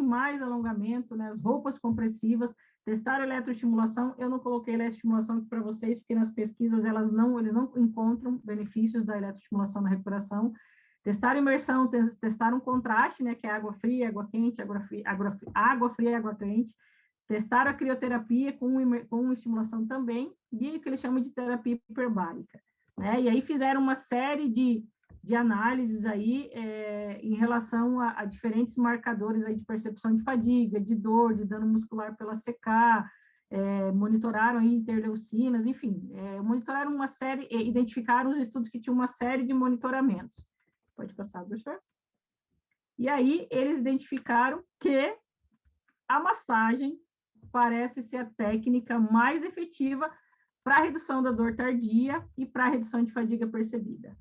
mais alongamento, né? As roupas compressivas, testaram eletroestimulação. Eu não coloquei eletroestimulação aqui para vocês, porque nas pesquisas eles não encontram benefícios da eletroestimulação na recuperação. Testaram imersão, testaram contraste, né? Que é água fria, água quente, água fria e água quente. Testaram a crioterapia com estimulação também, e o que eles chamam de terapia hiperbárica, né? E aí fizeram uma série de análises aí em relação a diferentes marcadores aí de percepção de fadiga, de dor, de dano muscular pela CK, monitoraram aí interleucinas, enfim, monitoraram uma série, identificaram os estudos que tinham uma série de monitoramentos. Pode passar, professor? E aí eles identificaram que a massagem parece ser a técnica mais efetiva para a redução da dor tardia e para a redução de fadiga percebida.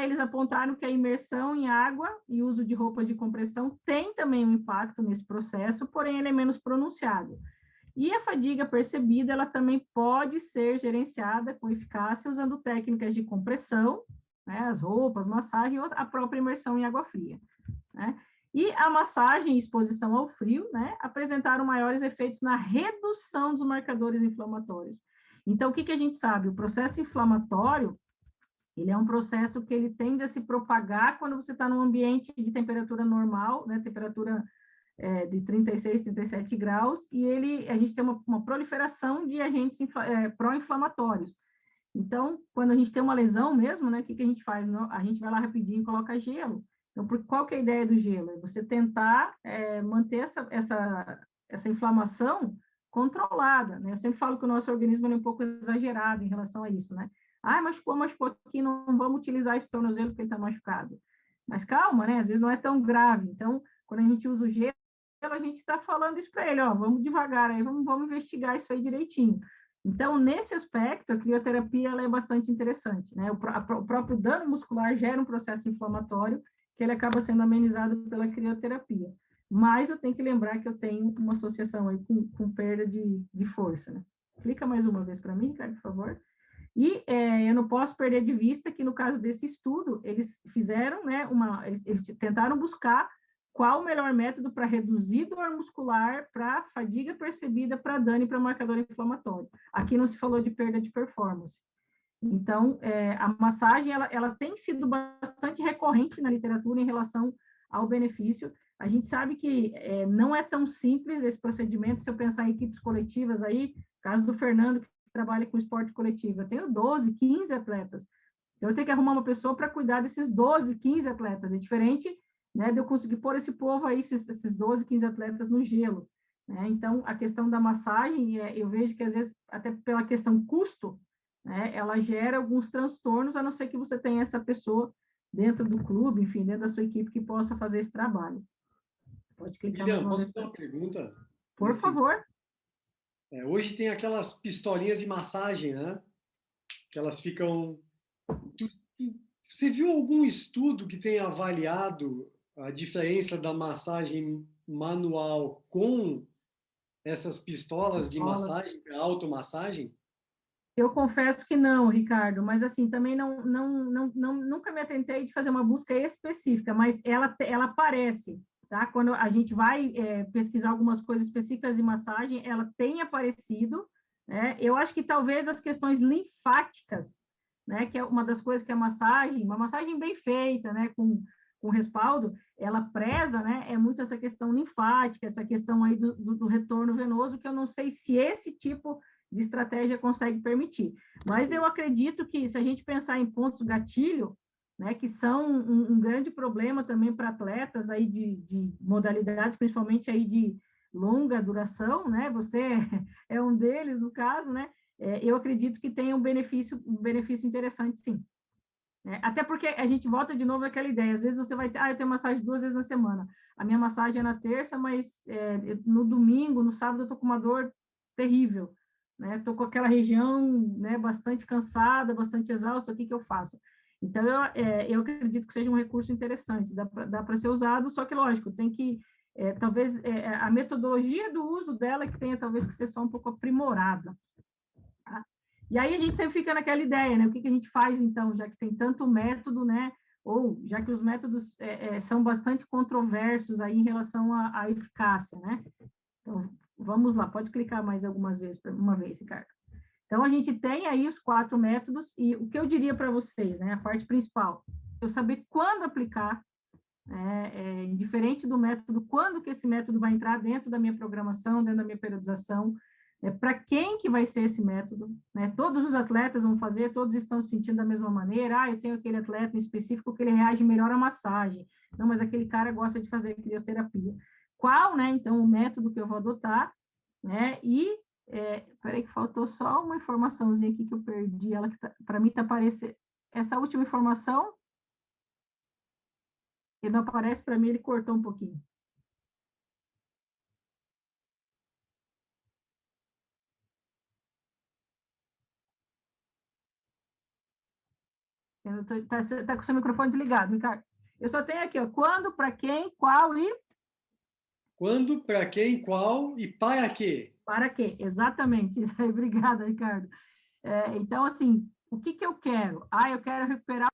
Eles apontaram que a imersão em água e uso de roupa de compressão tem também um impacto nesse processo, porém ele é menos pronunciado. E a fadiga percebida, ela também pode ser gerenciada com eficácia usando técnicas de compressão, né, as roupas, massagem, ou a própria imersão em água fria, né? E a massagem e exposição ao frio, né, apresentaram maiores efeitos na redução dos marcadores inflamatórios. Então, o que a gente sabe? O processo inflamatório, ele é um processo que ele tende a se propagar quando você está num ambiente de temperatura normal, né, temperatura de 36, 37 graus, e a gente tem uma proliferação de agentes pró-inflamatórios. Então, quando a gente tem uma lesão mesmo, né, o que a gente faz? A gente vai lá rapidinho e coloca gelo. Então, qual que é a ideia do gelo? É você tentar manter essa inflamação controlada, né? Eu sempre falo que o nosso organismo é um pouco exagerado em relação a isso, né? Machucou aqui, não vamos utilizar esse tornozelo porque ele está machucado. Mas calma, né? Às vezes não é tão grave. Então, quando a gente usa o gelo, a gente está falando isso para ele, ó, vamos devagar aí, vamos investigar isso aí direitinho. Então, nesse aspecto, a crioterapia ela é bastante interessante, né? O próprio dano muscular gera um processo inflamatório que ele acaba sendo amenizado pela crioterapia. Mas eu tenho que lembrar que eu tenho uma associação aí com perda de força, né? Clica mais uma vez para mim, cara, por favor. E eu não posso perder de vista que, no caso desse estudo, eles fizeram, né, eles tentaram buscar qual o melhor método para reduzir dor muscular, para fadiga percebida, para dano e para marcador inflamatório. Aqui não se falou de perda de performance. Então, a massagem, ela tem sido bastante recorrente na literatura em relação ao benefício. A gente sabe que não é tão simples esse procedimento, se eu pensar em equipes coletivas aí, caso do Fernando, que trabalha com esporte coletivo, eu tenho 12, 15 atletas. Então, eu tenho que arrumar uma pessoa para cuidar desses 12, 15 atletas. É diferente, né, de eu conseguir pôr esse povo aí, esses 12, 15 atletas no gelo. Né? Então, a questão da massagem, eu vejo que, às vezes, até pela questão custo, né, ela gera alguns transtornos, a não ser que você tenha essa pessoa dentro do clube, enfim, dentro da sua equipe, que possa fazer esse trabalho. Pode clicar mais Lilian, uma posso vez. fazer uma pergunta? Por favor. Hoje tem aquelas pistolinhas de massagem, né? Que elas ficam... Você viu algum estudo que tenha avaliado a diferença da massagem manual com essas pistolas de massagem, automassagem? Eu confesso que não, Ricardo, mas assim, também nunca me atentei de fazer uma busca específica, mas ela aparece, tá? Quando a gente vai pesquisar algumas coisas específicas de massagem, ela tem aparecido, né? Eu acho que talvez as questões linfáticas, né, que é uma das coisas que a massagem, uma massagem bem feita, né, com respaldo, ela preza, né, é muito essa questão linfática, essa questão aí do retorno venoso, que eu não sei se esse tipo de estratégia consegue permitir. Mas eu acredito que, se a gente pensar em pontos gatilho, né, que são um grande problema também para atletas aí de modalidades, principalmente aí de longa duração, né, você é um deles, no caso, né, eu acredito que tem um benefício interessante, sim. Até porque a gente volta de novo àquela ideia, às vezes você vai ter, eu tenho massagem 2 vezes na semana, a minha massagem é na terça, mas no domingo, no sábado eu tô com uma dor terrível, né, tô com aquela região, né, bastante cansada, bastante exausta, o que que eu faço? Então, eu acredito que seja um recurso interessante, dá para ser usado, só que, lógico, tem que, talvez, a metodologia do uso dela que tenha, talvez, que ser só um pouco aprimorada. Tá? E aí a gente sempre fica naquela ideia, né? O que que a gente faz, então, já que tem tanto método, né? Ou já que os métodos são bastante controversos aí em relação à eficácia, né? Então, vamos lá, pode clicar mais algumas vezes, uma vez, Ricardo. Então, a gente tem aí os 4 métodos, e o que eu diria para vocês, né? A parte principal, eu saber quando aplicar, diferente do método, quando que esse método vai entrar dentro da minha programação, dentro da minha periodização, para quem que vai ser esse método, né? Todos os atletas vão fazer, todos estão se sentindo da mesma maneira, eu tenho aquele atleta em específico que ele reage melhor à massagem, não, mas aquele cara gosta de fazer crioterapia. Qual, né, então, o método que eu vou adotar, né, e, peraí que faltou só uma informaçãozinha aqui que eu perdi, ela que para mim está aparecendo, essa última informação, e não aparece para mim, ele cortou um pouquinho. Tá com o seu microfone desligado, Ricardo. Eu só tenho aqui, ó, quando, para quem, qual e... Quando, para quem, qual e para quê? Para quê? Exatamente. Isso aí, obrigada, Ricardo. Então, assim, o que que eu quero? Eu quero recuperar...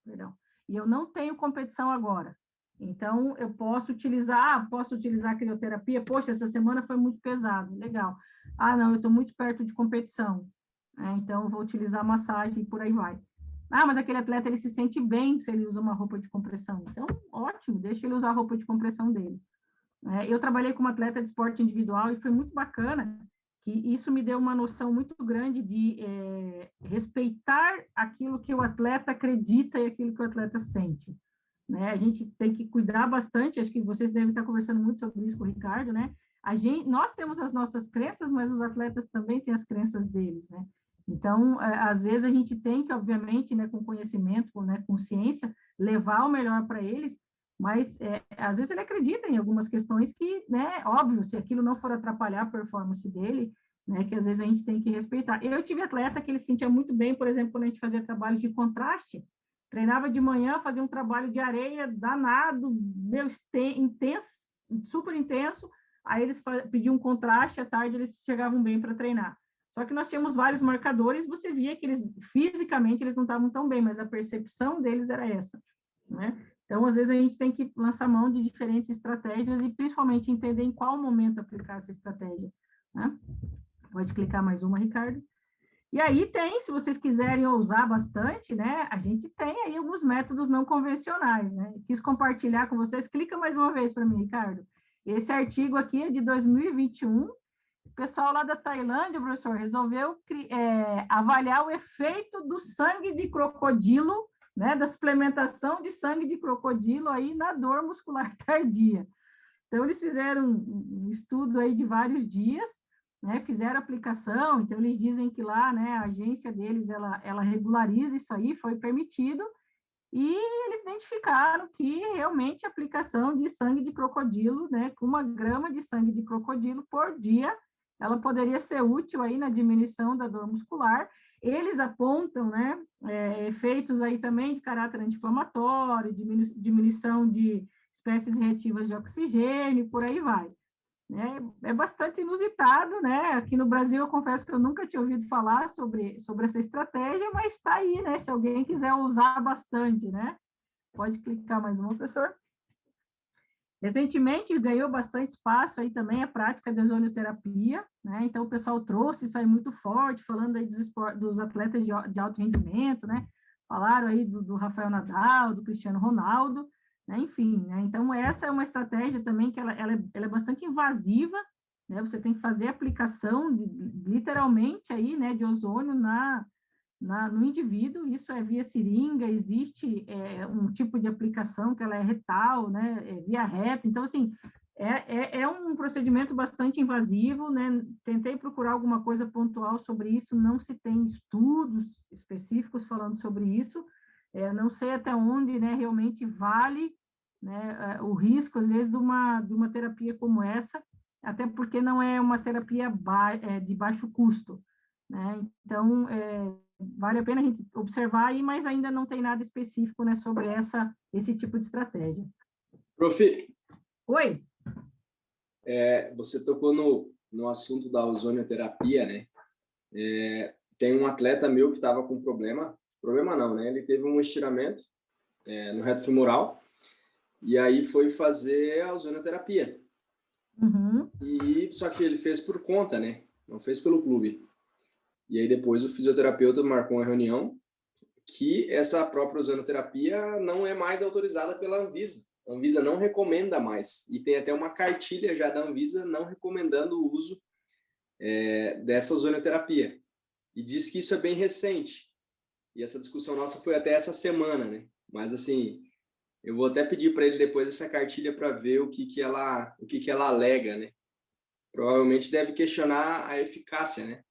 Perdão. E eu não tenho competição agora. Então, eu posso utilizar a crioterapia. Poxa, essa semana foi muito pesado. Legal. Não, eu estou muito perto de competição. Então, eu vou utilizar a massagem e por aí vai. Mas aquele atleta, ele se sente bem se ele usa uma roupa de compressão. Então, ótimo, deixa ele usar a roupa de compressão dele. Eu trabalhei como atleta de esporte individual e foi muito bacana, que isso me deu uma noção muito grande de respeitar aquilo que o atleta acredita e aquilo que o atleta sente. Né? A gente tem que cuidar bastante, acho que vocês devem estar conversando muito sobre isso com o Ricardo, né? Nós temos as nossas crenças, mas os atletas também têm as crenças deles, né? Então, às vezes a gente tem que, obviamente, né, com conhecimento, né, com ciência, levar o melhor para eles, mas às vezes ele acredita em algumas questões que, né, óbvio, se aquilo não for atrapalhar a performance dele, né, que às vezes a gente tem que respeitar. Eu tive atleta que ele se sentia muito bem, por exemplo, quando a gente fazia trabalho de contraste, treinava de manhã, fazia um trabalho de areia danado, meu, intenso, super intenso, aí eles pediam um contraste, à tarde eles chegavam bem para treinar. Só que nós tínhamos vários marcadores, você via que eles, fisicamente, eles não estavam tão bem, mas a percepção deles era essa, né? Então, às vezes, a gente tem que lançar mão de diferentes estratégias e, principalmente, entender em qual momento aplicar essa estratégia, né? Pode clicar mais uma, Ricardo. E aí tem, se vocês quiserem ousar bastante, né? A gente tem aí alguns métodos não convencionais, né? Quis compartilhar com vocês. Clica mais uma vez para mim, Ricardo. Esse artigo aqui é de 2021. O pessoal lá da Tailândia, professor, resolveu avaliar o efeito do sangue de crocodilo, né, da suplementação de sangue de crocodilo aí na dor muscular tardia. Então, eles fizeram um estudo aí de vários dias, né, fizeram aplicação, então eles dizem que lá, né, a agência deles, ela regulariza isso aí, foi permitido, e eles identificaram que realmente a aplicação de sangue de crocodilo, né, com 1 grama de sangue de crocodilo por dia, ela poderia ser útil aí na diminuição da dor muscular. Eles apontam, né, efeitos aí também de caráter anti-inflamatório, diminuição de espécies reativas de oxigênio, por aí vai. É bastante inusitado, né? Aqui no Brasil, eu confesso que eu nunca tinha ouvido falar sobre essa estratégia, mas está aí, né? Se alguém quiser usar bastante, né? Pode clicar mais uma, professor. Recentemente, ganhou bastante espaço aí também a prática da ozonioterapia, né? Então, o pessoal trouxe isso aí muito forte, falando aí dos atletas de alto rendimento, né? Falaram aí do Rafael Nadal, do Cristiano Ronaldo, né? Enfim, né? Então, essa é uma estratégia também que ela é bastante invasiva, né? Você tem que fazer aplicação, literalmente, aí, né, de ozônio no indivíduo, isso é via seringa, existe um tipo de aplicação que ela é retal, né, via reto, então, assim, é um procedimento bastante invasivo, né, tentei procurar alguma coisa pontual sobre isso, não se tem estudos específicos falando sobre isso, não sei até onde, né, realmente vale, né, o risco, às vezes, de uma terapia como essa, até porque não é uma terapia de baixo custo, né, então, vale a pena a gente observar aí, mas ainda não tem nada específico, né, sobre esse tipo de estratégia. Prof, Oi? Você tocou no assunto da ozonioterapia, né? Tem um atleta meu que estava com problema não, né? Ele teve um estiramento no reto femoral e aí foi fazer a ozonioterapia. Uhum. E só que ele fez por conta, né? Não fez pelo clube. E aí depois o fisioterapeuta marcou uma reunião que essa própria ozonioterapia não é mais autorizada pela Anvisa. A Anvisa não recomenda mais. E tem até uma cartilha já da Anvisa não recomendando o uso dessa ozonioterapia. E diz que isso é bem recente. E essa discussão nossa foi até essa semana, né? Mas, assim, eu vou até pedir para ele depois essa cartilha para ver o que ela alega, né? Provavelmente deve questionar a eficácia, né?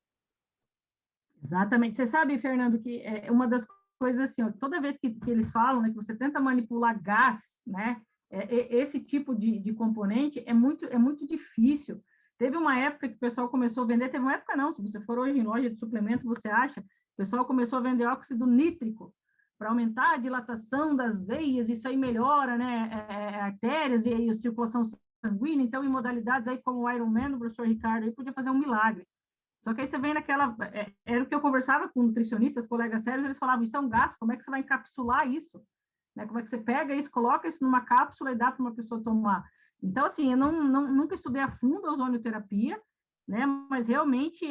Exatamente. Você sabe, Fernando, que é uma das coisas assim, ó, toda vez que eles falam, né, que você tenta manipular gás, né, esse tipo de componente é muito difícil. Teve uma época que o pessoal começou a vender, teve uma época não, se você for hoje em loja de suplemento, você acha, o pessoal começou a vender óxido nítrico para aumentar a dilatação das veias, isso aí melhora, né, artérias e a circulação sanguínea, então em modalidades aí como o Ironman, o professor Ricardo aí podia fazer um milagre. Só que aí você vem naquela... Era o que eu conversava com nutricionistas, colegas sérios, eles falavam, isso é um gasto, como é que você vai encapsular isso? Né? Como é que você pega isso, coloca isso numa cápsula e dá para uma pessoa tomar? Então, assim, eu nunca estudei a fundo a ozonioterapia, né? Mas realmente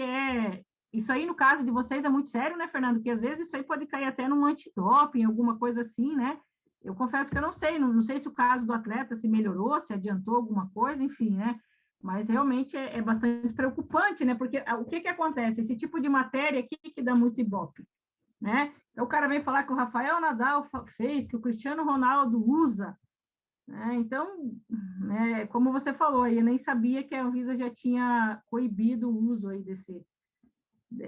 isso aí, no caso de vocês, é muito sério, né, Fernando? Que às vezes isso aí pode cair até num antidoping, alguma coisa assim, né? Eu confesso que eu não sei se o caso do atleta se melhorou, se adiantou alguma coisa, enfim, né? Mas realmente é bastante preocupante, né? Porque o que acontece? Esse tipo de matéria aqui que dá muito ibope, né? Então, o cara vem falar que o Rafael Nadal fez, que o Cristiano Ronaldo usa, né? Então, né, como você falou aí, eu nem sabia que a Anvisa já tinha coibido o uso aí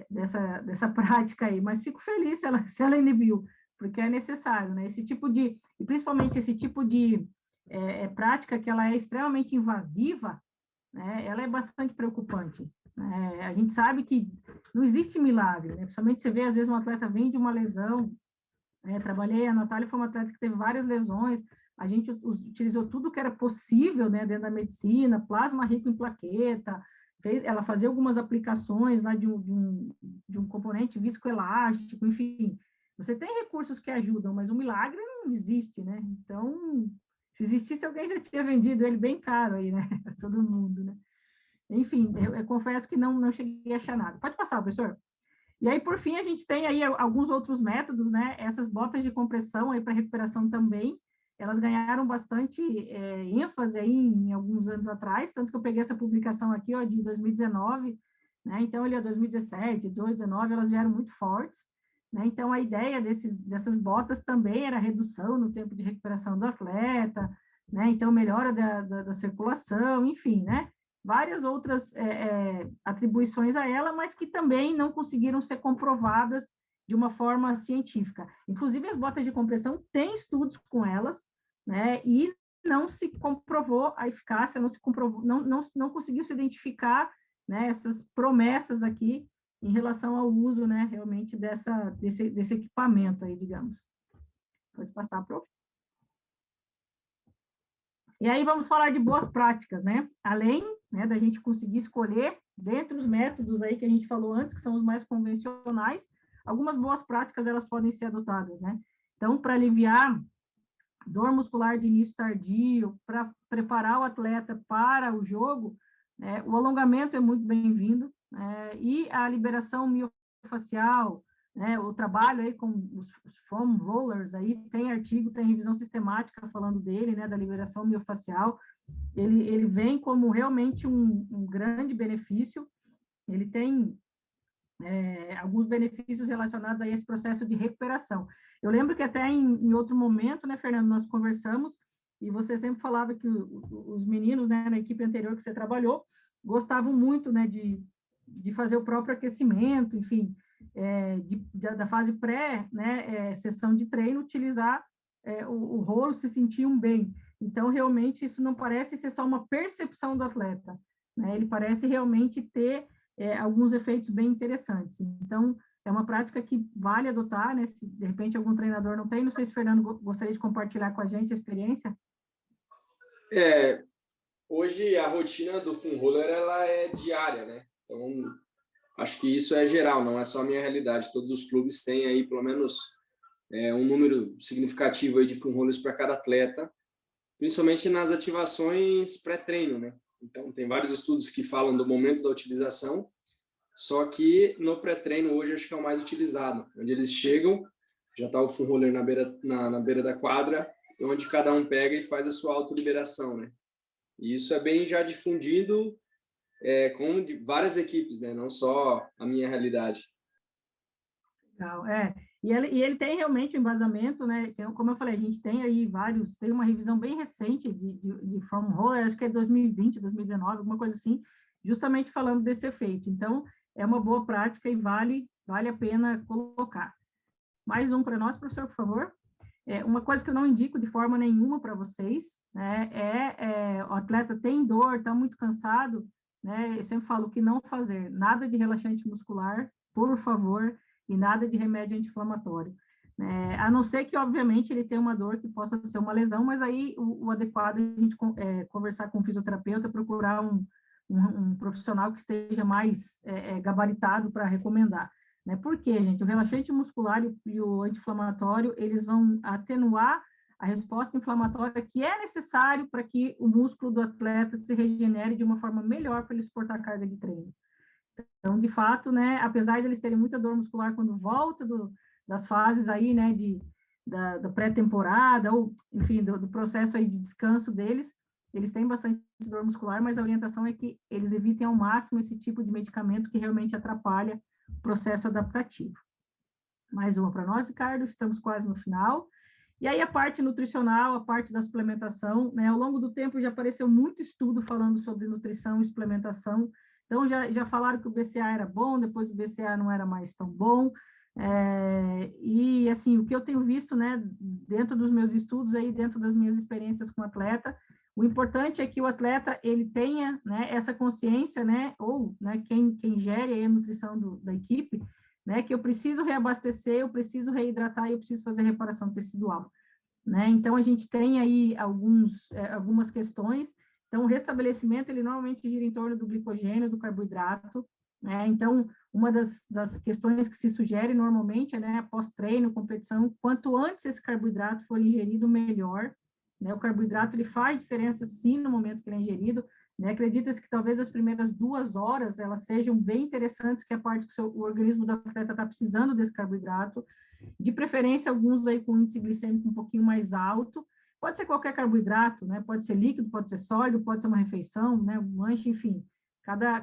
dessa prática aí, mas fico feliz se ela inibiu, porque é necessário, né? E principalmente esse tipo de prática que ela é extremamente invasiva, né, ela é bastante preocupante. A gente sabe que não existe milagre, né? Principalmente você vê, às vezes, um atleta vem de uma lesão, trabalhei, a Natália foi uma atleta que teve várias lesões, a gente utilizou tudo que era possível, né, dentro da medicina, plasma rico em plaqueta, ela fazia algumas aplicações lá de um componente viscoelástico, enfim. Você tem recursos que ajudam, mas o milagre não existe, né? Então, se existisse, alguém já tinha vendido ele bem caro aí, né? Para todo mundo, né? Enfim, eu confesso que não cheguei a achar nada. Pode passar, professor. E aí, por fim, a gente tem aí alguns outros métodos, né? Essas botas de compressão aí para recuperação também, elas ganharam bastante ênfase aí em alguns anos atrás, tanto que eu peguei essa publicação aqui, ó, de 2019, né? Então, ali, 2017, 18, 19, elas vieram muito fortes, né? Então, a ideia dessas botas também era a redução no tempo de recuperação do atleta, né? Então, melhora da circulação, enfim, né? Várias outras atribuições a ela, mas que também não conseguiram ser comprovadas de uma forma científica. Inclusive, as botas de compressão têm estudos com elas, né, e não se comprovou a eficácia, não conseguiu se identificar, né, essas promessas aqui em relação ao uso, né, realmente desse equipamento aí, digamos. Pode passar, prof. E aí vamos falar de boas práticas, né? Além, né, da gente conseguir escolher, dentre os métodos aí que a gente falou antes, que são os mais convencionais, algumas boas práticas elas podem ser adotadas, né? Então, para aliviar dor muscular de início tardio, para preparar o atleta para o jogo, né, o alongamento é muito bem-vindo, e a liberação miofacial, né, o trabalho aí com os foam rollers, aí tem artigo, tem revisão sistemática falando dele, né, da liberação miofacial, ele vem como realmente um grande benefício, ele tem alguns benefícios relacionados a esse processo de recuperação. Eu lembro que até em outro momento, né, Fernando, nós conversamos, e você sempre falava que os meninos, né, na equipe anterior que você trabalhou, gostavam muito, né, de fazer o próprio aquecimento, enfim, da fase pré, né, sessão de treino, utilizar o rolo, se sentiam bem. Então, realmente, isso não parece ser só uma percepção do atleta, né? Ele parece realmente ter alguns efeitos bem interessantes. Então, é uma prática que vale adotar, né? Se de repente algum treinador não tem, não sei se o Fernando gostaria de compartilhar com a gente a experiência. Hoje a rotina do foam roller ela é diária, né? Então, acho que isso é geral, não é só a minha realidade. Todos os clubes têm aí pelo menos um número significativo aí de foam rollers para cada atleta, principalmente nas ativações pré-treino, né? Então, tem vários estudos que falam do momento da utilização, só que no pré-treino hoje acho que é o mais utilizado, onde eles chegam, já está o foam roller na beira da quadra, onde cada um pega e faz a sua autoliberação, né? E isso é bem já difundido com várias equipes, né? Não só a minha realidade. Legal, E ele tem realmente um embasamento, né? Como eu falei, a gente tem aí tem uma revisão bem recente de foam roller, acho que é 2020, 2019, alguma coisa assim, justamente falando desse efeito. Então, é uma boa prática e vale a pena colocar. Mais um para nós, professor, por favor. Uma coisa que eu não indico de forma nenhuma para vocês, né? O atleta tem dor, está muito cansado, né? Eu sempre falo que não fazer nada de relaxante muscular, por favor, e nada de remédio anti-inflamatório. A não ser que, obviamente, ele tenha uma dor que possa ser uma lesão, mas aí o adequado é a gente conversar com o fisioterapeuta, procurar um profissional que esteja mais gabaritado para recomendar. Né? Por quê, gente? O relaxante muscular e o anti-inflamatório, eles vão atenuar a resposta inflamatória que é necessário para que o músculo do atleta se regenere de uma forma melhor para ele suportar a carga de treino. Então, de fato, né, apesar de eles terem muita dor muscular quando volta das fases aí, né, da pré-temporada, ou, enfim, do processo aí de descanso deles, eles têm bastante dor muscular, mas a orientação é que eles evitem ao máximo esse tipo de medicamento que realmente atrapalha o processo adaptativo. Mais uma para nós, Ricardo, estamos quase no final. E aí a parte nutricional, a parte da suplementação, né, ao longo do tempo já apareceu muito estudo falando sobre nutrição e suplementação. Então, já falaram que o BCA era bom, depois o BCA não era mais tão bom. E, assim, o que eu tenho visto, né, dentro dos meus estudos, aí, dentro das minhas experiências com atleta, o importante é que o atleta, ele tenha, né, essa consciência, né, ou, né, quem gere aí a nutrição da equipe, né, que eu preciso reabastecer, eu preciso reidratar e eu preciso fazer reparação tecidual. Né? Então, a gente tem aí algumas questões Então, o restabelecimento, ele normalmente gira em torno do glicogênio, do carboidrato, né? Então, uma das questões que se sugere normalmente é, né, após treino, competição, quanto antes esse carboidrato for ingerido, melhor, né? O carboidrato, ele faz diferença, sim, no momento que ele é ingerido, né? Acredita-se que talvez as primeiras 2 horas, elas sejam bem interessantes, que é a parte que o organismo do atleta está precisando desse carboidrato, de preferência alguns aí com índice glicêmico um pouquinho mais alto, pode ser qualquer carboidrato, né? Pode ser líquido, pode ser sólido, pode ser uma refeição, né? Um lanche, enfim. Cada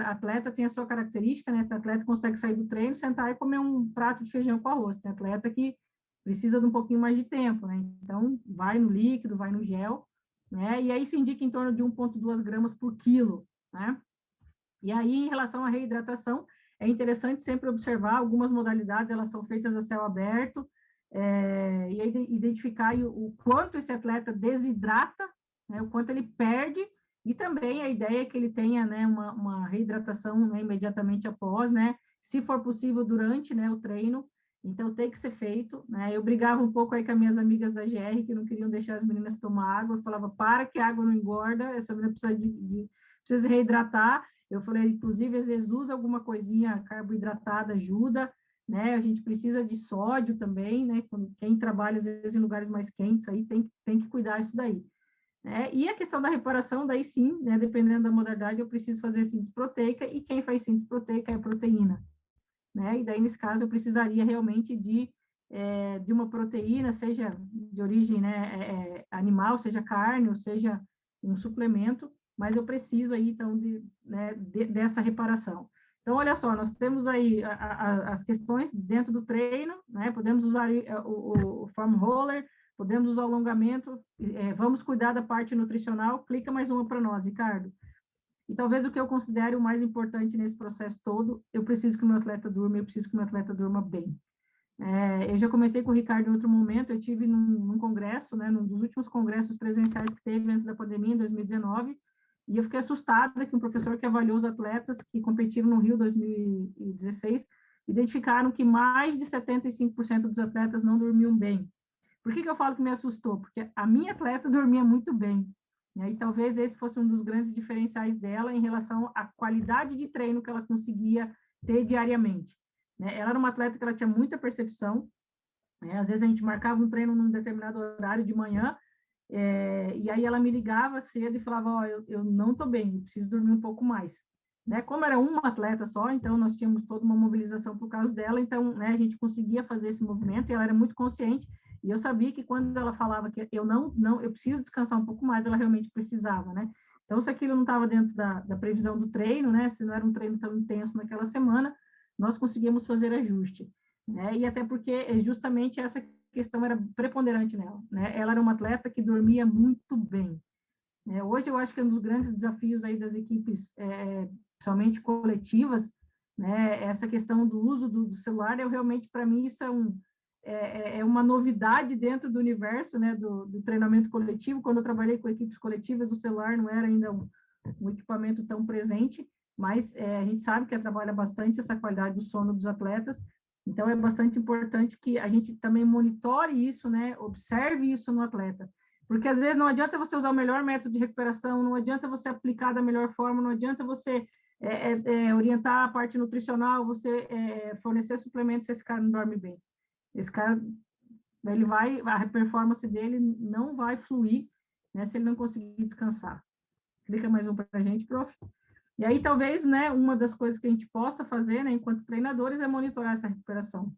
atleta tem a sua característica, né? Tem atleta que consegue sair do treino, sentar e comer um prato de feijão com arroz. Tem atleta que precisa de um pouquinho mais de tempo, né? Então, vai no líquido, vai no gel, né? E aí se indica em torno de 1,2 gramas por quilo, né? E aí, em relação à reidratação, é interessante sempre observar algumas modalidades, elas são feitas a céu aberto, e aí identificar o quanto esse atleta desidrata, né, o quanto ele perde, e também a ideia é que ele tenha, né, uma reidratação, né, imediatamente após, né, se for possível durante, né, o treino, então tem que ser feito, né, eu brigava um pouco aí com as minhas amigas da GR, que não queriam deixar as meninas tomar água, eu falava, para que a água não engorda, essa menina precisa reidratar. Eu falei, inclusive, às vezes usa alguma coisinha carboidratada, ajuda, né? A gente precisa de sódio também, né? Quem trabalha, às vezes, em lugares mais quentes, aí tem que cuidar disso daí. Né? E a questão da reparação, daí sim, né? Dependendo da modalidade, eu preciso fazer síntese proteica, e quem faz síntese proteica é a proteína, né? E daí, nesse caso, eu precisaria realmente de uma proteína, seja de origem, né, animal, seja carne, ou seja um suplemento, mas eu preciso aí, então, dessa reparação. Então, olha só, nós temos aí as questões dentro do treino, né? Podemos usar o foam roller, podemos usar o alongamento, vamos cuidar da parte nutricional. Clica mais uma para nós, Ricardo. E talvez o que eu considero o mais importante nesse processo todo, eu preciso que o meu atleta durma, eu preciso que o meu atleta durma bem. Eu já comentei com o Ricardo em outro momento, eu tive num congresso, né, num dos últimos congressos presenciais que teve antes da pandemia, em 2019, e eu fiquei assustada que um professor que avaliou os atletas que competiram no Rio 2016 identificaram que mais de 75% dos atletas não dormiam bem. Por que eu falo que me assustou? Porque a minha atleta dormia muito bem, né, e talvez esse fosse um dos grandes diferenciais dela em relação à qualidade de treino que ela conseguia ter diariamente. Ela era uma atleta que ela tinha muita percepção, né? Às vezes a gente marcava um treino num determinado horário de manhã, e aí ela me ligava cedo e falava, ó, eu não estou bem, eu preciso dormir um pouco mais. Né? Como era uma atleta só, então nós tínhamos toda uma mobilização por causa dela, então, né, a gente conseguia fazer esse movimento, e ela era muito consciente, e eu sabia que quando ela falava que eu preciso descansar um pouco mais, ela realmente precisava, né? Então, se aquilo não estava dentro da previsão do treino, né, se não era um treino tão intenso naquela semana, nós conseguimos fazer ajuste, né? E até porque justamente essa questão era preponderante nela, né? Ela era uma atleta que dormia muito bem, né? Hoje eu acho que é um dos grandes desafios aí das equipes, principalmente coletivas, né? Essa questão do uso do celular, realmente, para mim, isso é uma novidade dentro do universo, né, do treinamento coletivo. Quando eu trabalhei com equipes coletivas, o celular não era ainda um equipamento tão presente, mas a gente sabe que trabalha bastante essa qualidade do sono dos atletas, então é bastante importante que a gente também monitore isso, né, observe isso no atleta, porque às vezes não adianta você usar o melhor método de recuperação, não adianta você aplicar da melhor forma, não adianta você orientar a parte nutricional, você fornecer suplementos se esse cara não dorme bem. Esse cara, a performance dele não vai fluir, né, se ele não conseguir descansar. Clica mais um para a gente, prof. E aí, talvez, né, uma das coisas que a gente possa fazer, né, enquanto treinadores, é monitorar essa recuperação.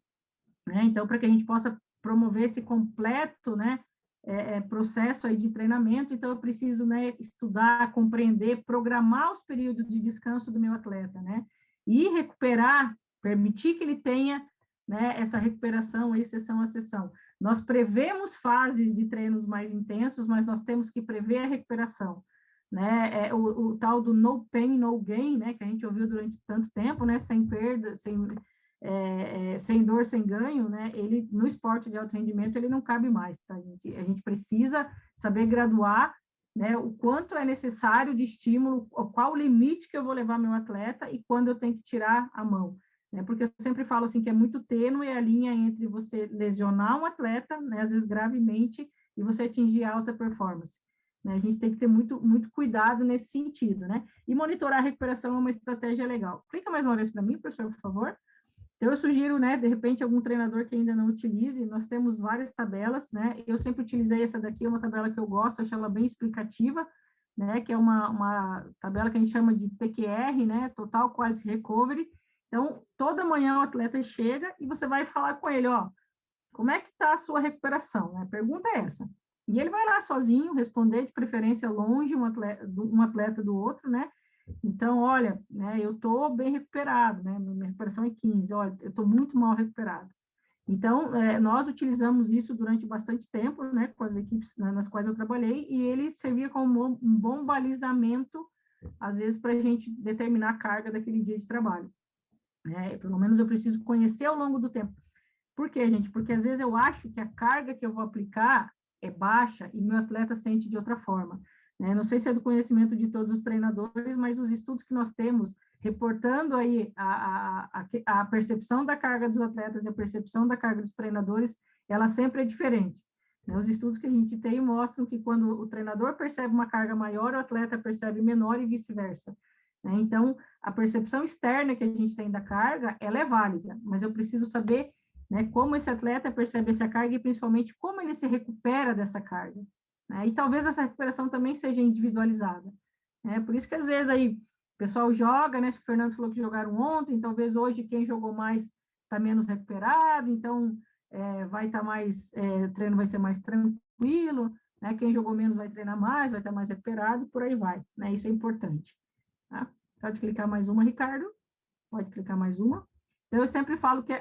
Né? Então, para que a gente possa promover esse completo, né, processo aí de treinamento, então eu preciso, né, estudar, compreender, programar os períodos de descanso do meu atleta, né, e recuperar, permitir que ele tenha, né, essa recuperação aí, sessão a sessão. Nós prevemos fases de treinos mais intensos, mas nós temos que prever a recuperação. Né, o tal do no pain, no gain, né, que a gente ouviu durante tanto tempo, né, sem perda, sem dor, sem ganho, né, ele, no esporte de alto rendimento, ele não cabe mais, tá, gente? A gente precisa saber graduar, né, o quanto é necessário de estímulo, qual o limite que eu vou levar meu atleta e quando eu tenho que tirar a mão, né, porque eu sempre falo assim que é muito tênue a linha entre você lesionar um atleta, né, às vezes gravemente, e você atingir alta performance. né? A gente tem que ter muito, muito cuidado nesse sentido, né? E monitorar a recuperação é uma estratégia legal. Clica mais uma vez para mim, professor, por favor. Então, eu sugiro, né, de repente, algum treinador que ainda não utilize, nós temos várias tabelas, né? Eu sempre utilizei essa daqui, é uma tabela que eu gosto, acho ela bem explicativa, né? Que é uma tabela que a gente chama de TQR, né? Total Quality Recovery. Então, toda manhã o atleta chega e você vai falar com ele, ó, como é que está a sua recuperação? A pergunta é essa. E ele vai lá sozinho responder, de preferência longe um atleta do outro, né? Então, olha, né, eu estou bem recuperado, né? Minha recuperação é 15, olha, eu estou muito mal recuperado. Então, nós utilizamos isso durante bastante tempo, né, com as equipes nas quais eu trabalhei, e ele servia como um bom balizamento, às vezes, para a gente determinar a carga daquele dia de trabalho. Pelo menos eu preciso conhecer ao longo do tempo. Por quê, gente? Porque às vezes eu acho que a carga que eu vou aplicar é baixa e meu atleta sente de outra forma. Né? Não sei se é do conhecimento de todos os treinadores, mas os estudos que nós temos reportando aí a percepção da carga dos atletas e a percepção da carga dos treinadores, ela sempre é diferente. Né? Os estudos que a gente tem mostram que quando o treinador percebe uma carga maior, o atleta percebe menor e vice-versa. Né? Então, a percepção externa que a gente tem da carga, ela é válida, mas eu preciso saber, né, como esse atleta percebe essa carga e principalmente como ele se recupera dessa carga. Né? E talvez essa recuperação também seja individualizada. Né? Por isso que às vezes aí o pessoal joga, né? O Fernando falou que jogaram ontem, talvez hoje quem jogou mais está menos recuperado, então vai estar mais, o treino vai ser mais tranquilo, né? Quem jogou menos vai treinar mais, vai estar mais recuperado, por aí vai. Né? Isso é importante. Tá? Pode clicar mais uma, Ricardo. Pode clicar mais uma. Então, eu sempre falo que,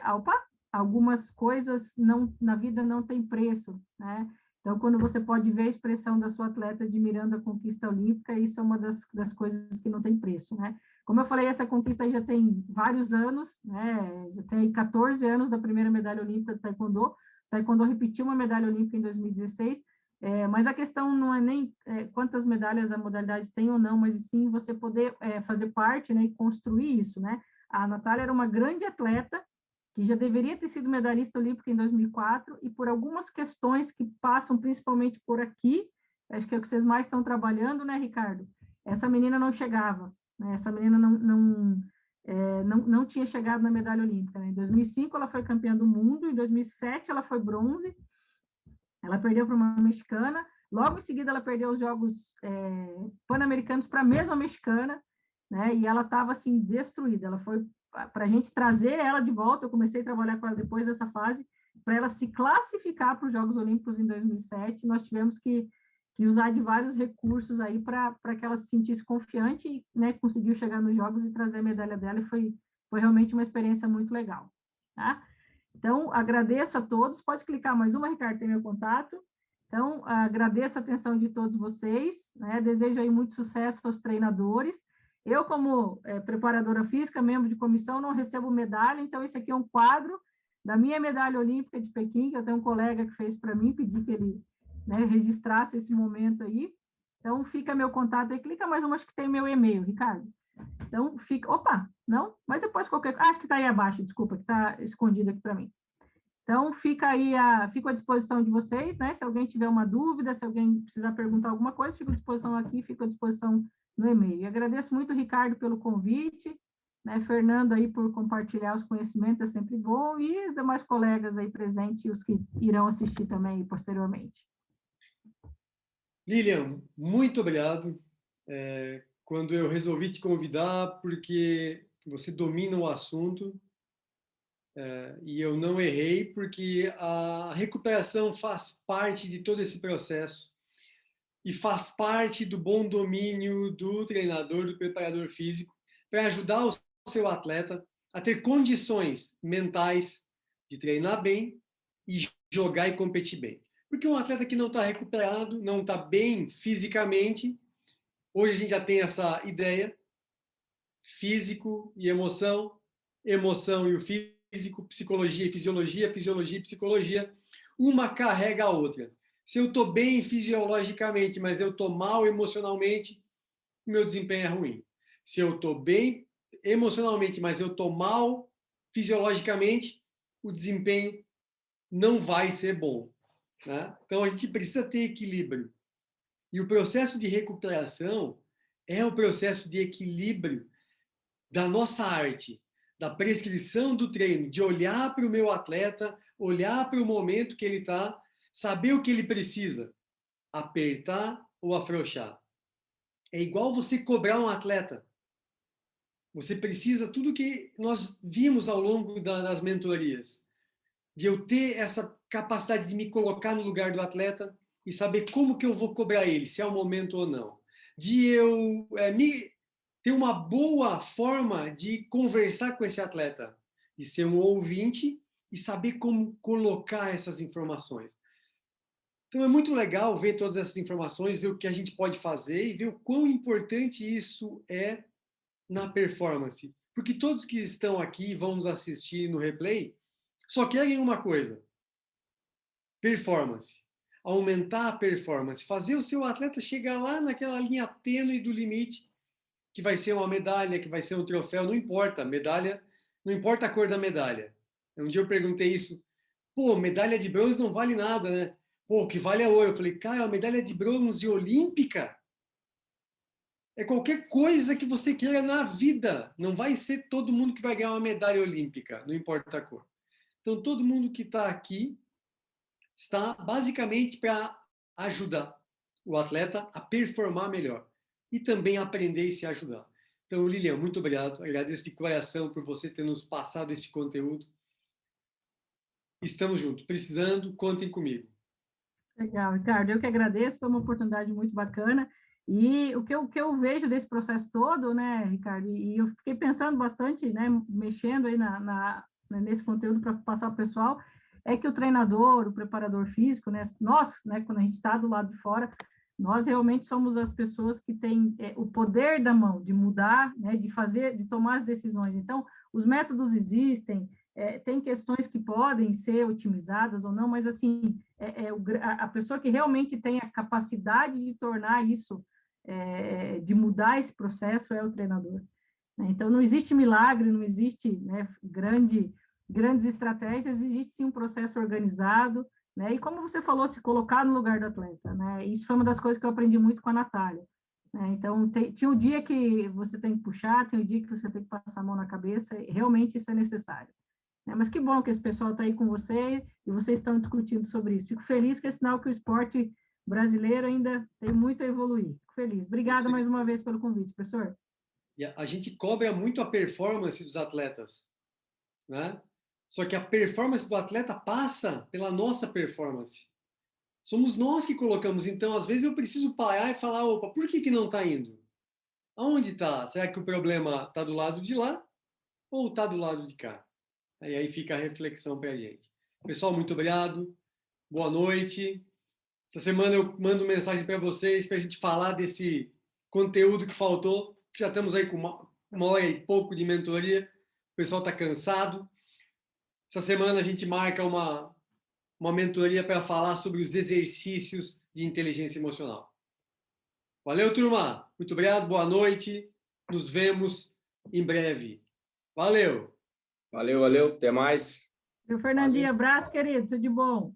algumas coisas na vida não tem preço, né? Então, quando você pode ver a expressão da sua atleta admirando a conquista olímpica, isso é uma das coisas que não tem preço, né? Como eu falei, essa conquista já tem vários anos, né? Já tem 14 anos da primeira medalha olímpica do Taekwondo. O Taekwondo repetiu uma medalha olímpica em 2016, mas a questão não é nem quantas medalhas a modalidade tem ou não, mas sim você poder fazer parte, né, e construir isso, né? A Natália era uma grande atleta, que já deveria ter sido medalhista olímpica em 2004, e por algumas questões que passam principalmente por aqui, acho que é o que vocês mais estão trabalhando, né, Ricardo? Essa menina não chegava, né? Essa menina não tinha chegado na medalha olímpica. Né? Em 2005 ela foi campeã do mundo, em 2007 ela foi bronze, ela perdeu para uma mexicana, logo em seguida ela perdeu os Jogos Pan-Americanos para a mesma mexicana, né? E ela estava assim destruída. Ela foi para a gente trazer ela de volta. Eu comecei a trabalhar com ela depois dessa fase para ela se classificar para os Jogos Olímpicos em 2007. Nós tivemos que usar de vários recursos aí para que ela se sentisse confiante e, né, conseguiu chegar nos Jogos e trazer a medalha dela. E foi realmente uma experiência muito legal. Tá? Então, agradeço a todos. Pode clicar mais uma, Ricardo, tem meu contato. Então, agradeço a atenção de todos vocês. Né? Desejo aí muito sucesso aos treinadores. Eu, como preparadora física, membro de comissão, não recebo medalha, então esse aqui é um quadro da minha medalha olímpica de Pequim, que eu tenho um colega que fez para mim, pedi que ele, né, registrasse esse momento aí. Então, fica meu contato aí. Clica mais uma, acho que tem meu e-mail, Ricardo. Então, fica... Opa, não? Mas depois qualquer... acho que está aí abaixo, desculpa, que está escondido aqui para mim. Então, fica aí, fico à disposição de vocês, né? Se alguém tiver uma dúvida, se alguém precisar perguntar alguma coisa, fico à disposição aqui, fico à disposição no e-mail. E agradeço muito, Ricardo, pelo convite, né? Fernando aí por compartilhar os conhecimentos, é sempre bom, e os demais colegas aí presentes e os que irão assistir também posteriormente. Lilian, muito obrigado. Quando eu resolvi te convidar, porque você domina o assunto, e eu não errei, porque a recuperação faz parte de todo esse processo e faz parte do bom domínio do treinador, do preparador físico, para ajudar o seu atleta a ter condições mentais de treinar bem e jogar e competir bem. Porque um atleta que não está recuperado, não está bem fisicamente, hoje a gente já tem essa ideia, físico e emoção e o físico, psicologia e fisiologia, fisiologia e psicologia, uma carrega a outra. Se eu estou bem fisiologicamente, mas eu estou mal emocionalmente, meu desempenho é ruim. Se eu estou bem emocionalmente, mas eu estou mal fisiologicamente, o desempenho não vai ser bom. Né? Então, a gente precisa ter equilíbrio. E o processo de recuperação é o processo de equilíbrio da nossa arte, da prescrição do treino, de olhar para o meu atleta, olhar para o momento que ele está, saber o que ele precisa, apertar ou afrouxar. É igual você cobrar um atleta. Você precisa, tudo que nós vimos ao longo das mentorias, de eu ter essa capacidade de me colocar no lugar do atleta e saber como que eu vou cobrar ele, se é o momento ou não. De eu ter uma boa forma de conversar com esse atleta, de ser um ouvinte e saber como colocar essas informações. Então é muito legal ver todas essas informações, ver o que a gente pode fazer e ver o quão importante isso é na performance. Porque todos que estão aqui e vão nos assistir no replay só querem uma coisa: performance. Aumentar a performance. Fazer o seu atleta chegar lá naquela linha tênue do limite, que vai ser uma medalha, que vai ser um troféu, não importa. Medalha, não importa a cor da medalha. Um dia eu perguntei isso. Pô, medalha de bronze não vale nada, né? Pô, o que vale é ouro. Eu falei, cara, a medalha de bronze olímpica é qualquer coisa que você queira na vida. Não vai ser todo mundo que vai ganhar uma medalha olímpica, não importa a cor. Então, todo mundo que está aqui está basicamente para ajudar o atleta a performar melhor e também aprender e se ajudar. Então, Lilian, muito obrigado. Agradeço de coração por você ter nos passado esse conteúdo. Estamos juntos. Precisando, contem comigo. Legal, Ricardo. Eu que agradeço. Foi uma oportunidade muito bacana. E o que eu vejo desse processo todo, né, Ricardo? E eu fiquei pensando bastante, né, mexendo aí nesse conteúdo para passar para o pessoal, é que o treinador, o preparador físico, né, nós, né, quando a gente está do lado de fora, nós realmente somos as pessoas que têm o poder da mão de mudar, né, de fazer, de tomar as decisões. Então, os métodos existem, tem questões que podem ser otimizadas ou não, mas assim, a pessoa que realmente tem a capacidade de tornar isso, de mudar esse processo é o treinador. Então, não existe milagre, não existe, né, grandes estratégias, existe sim um processo organizado, né, e como você falou, se colocar no lugar do atleta, né, isso foi uma das coisas que eu aprendi muito com a Natália, né, então, tinha o dia que você tem que puxar, tem o dia que você tem que passar a mão na cabeça, realmente isso é necessário. Mas que bom que esse pessoal está aí com você e vocês estão discutindo sobre isso. Fico feliz que é sinal que o esporte brasileiro ainda tem muito a evoluir. Fico feliz. Obrigada mais uma vez pelo convite, professor. E a gente cobra muito a performance dos atletas, né? Só que a performance do atleta passa pela nossa performance. Somos nós que colocamos. Então, às vezes eu preciso parar e falar, opa, por que não está indo? Aonde está? Será que o problema está do lado de lá ou está do lado de cá? E aí fica a reflexão para a gente. Pessoal, muito obrigado. Boa noite. Essa semana eu mando mensagem para vocês para a gente falar desse conteúdo que faltou, que já estamos aí com uma hora e pouco de mentoria. O pessoal está cansado. Essa semana a gente marca uma mentoria para falar sobre os exercícios de inteligência emocional. Valeu, turma. Muito obrigado. Boa noite. Nos vemos em breve. Valeu. Valeu, valeu. Até mais. Meu Fernandinho, abraço, querido. Tudo de bom.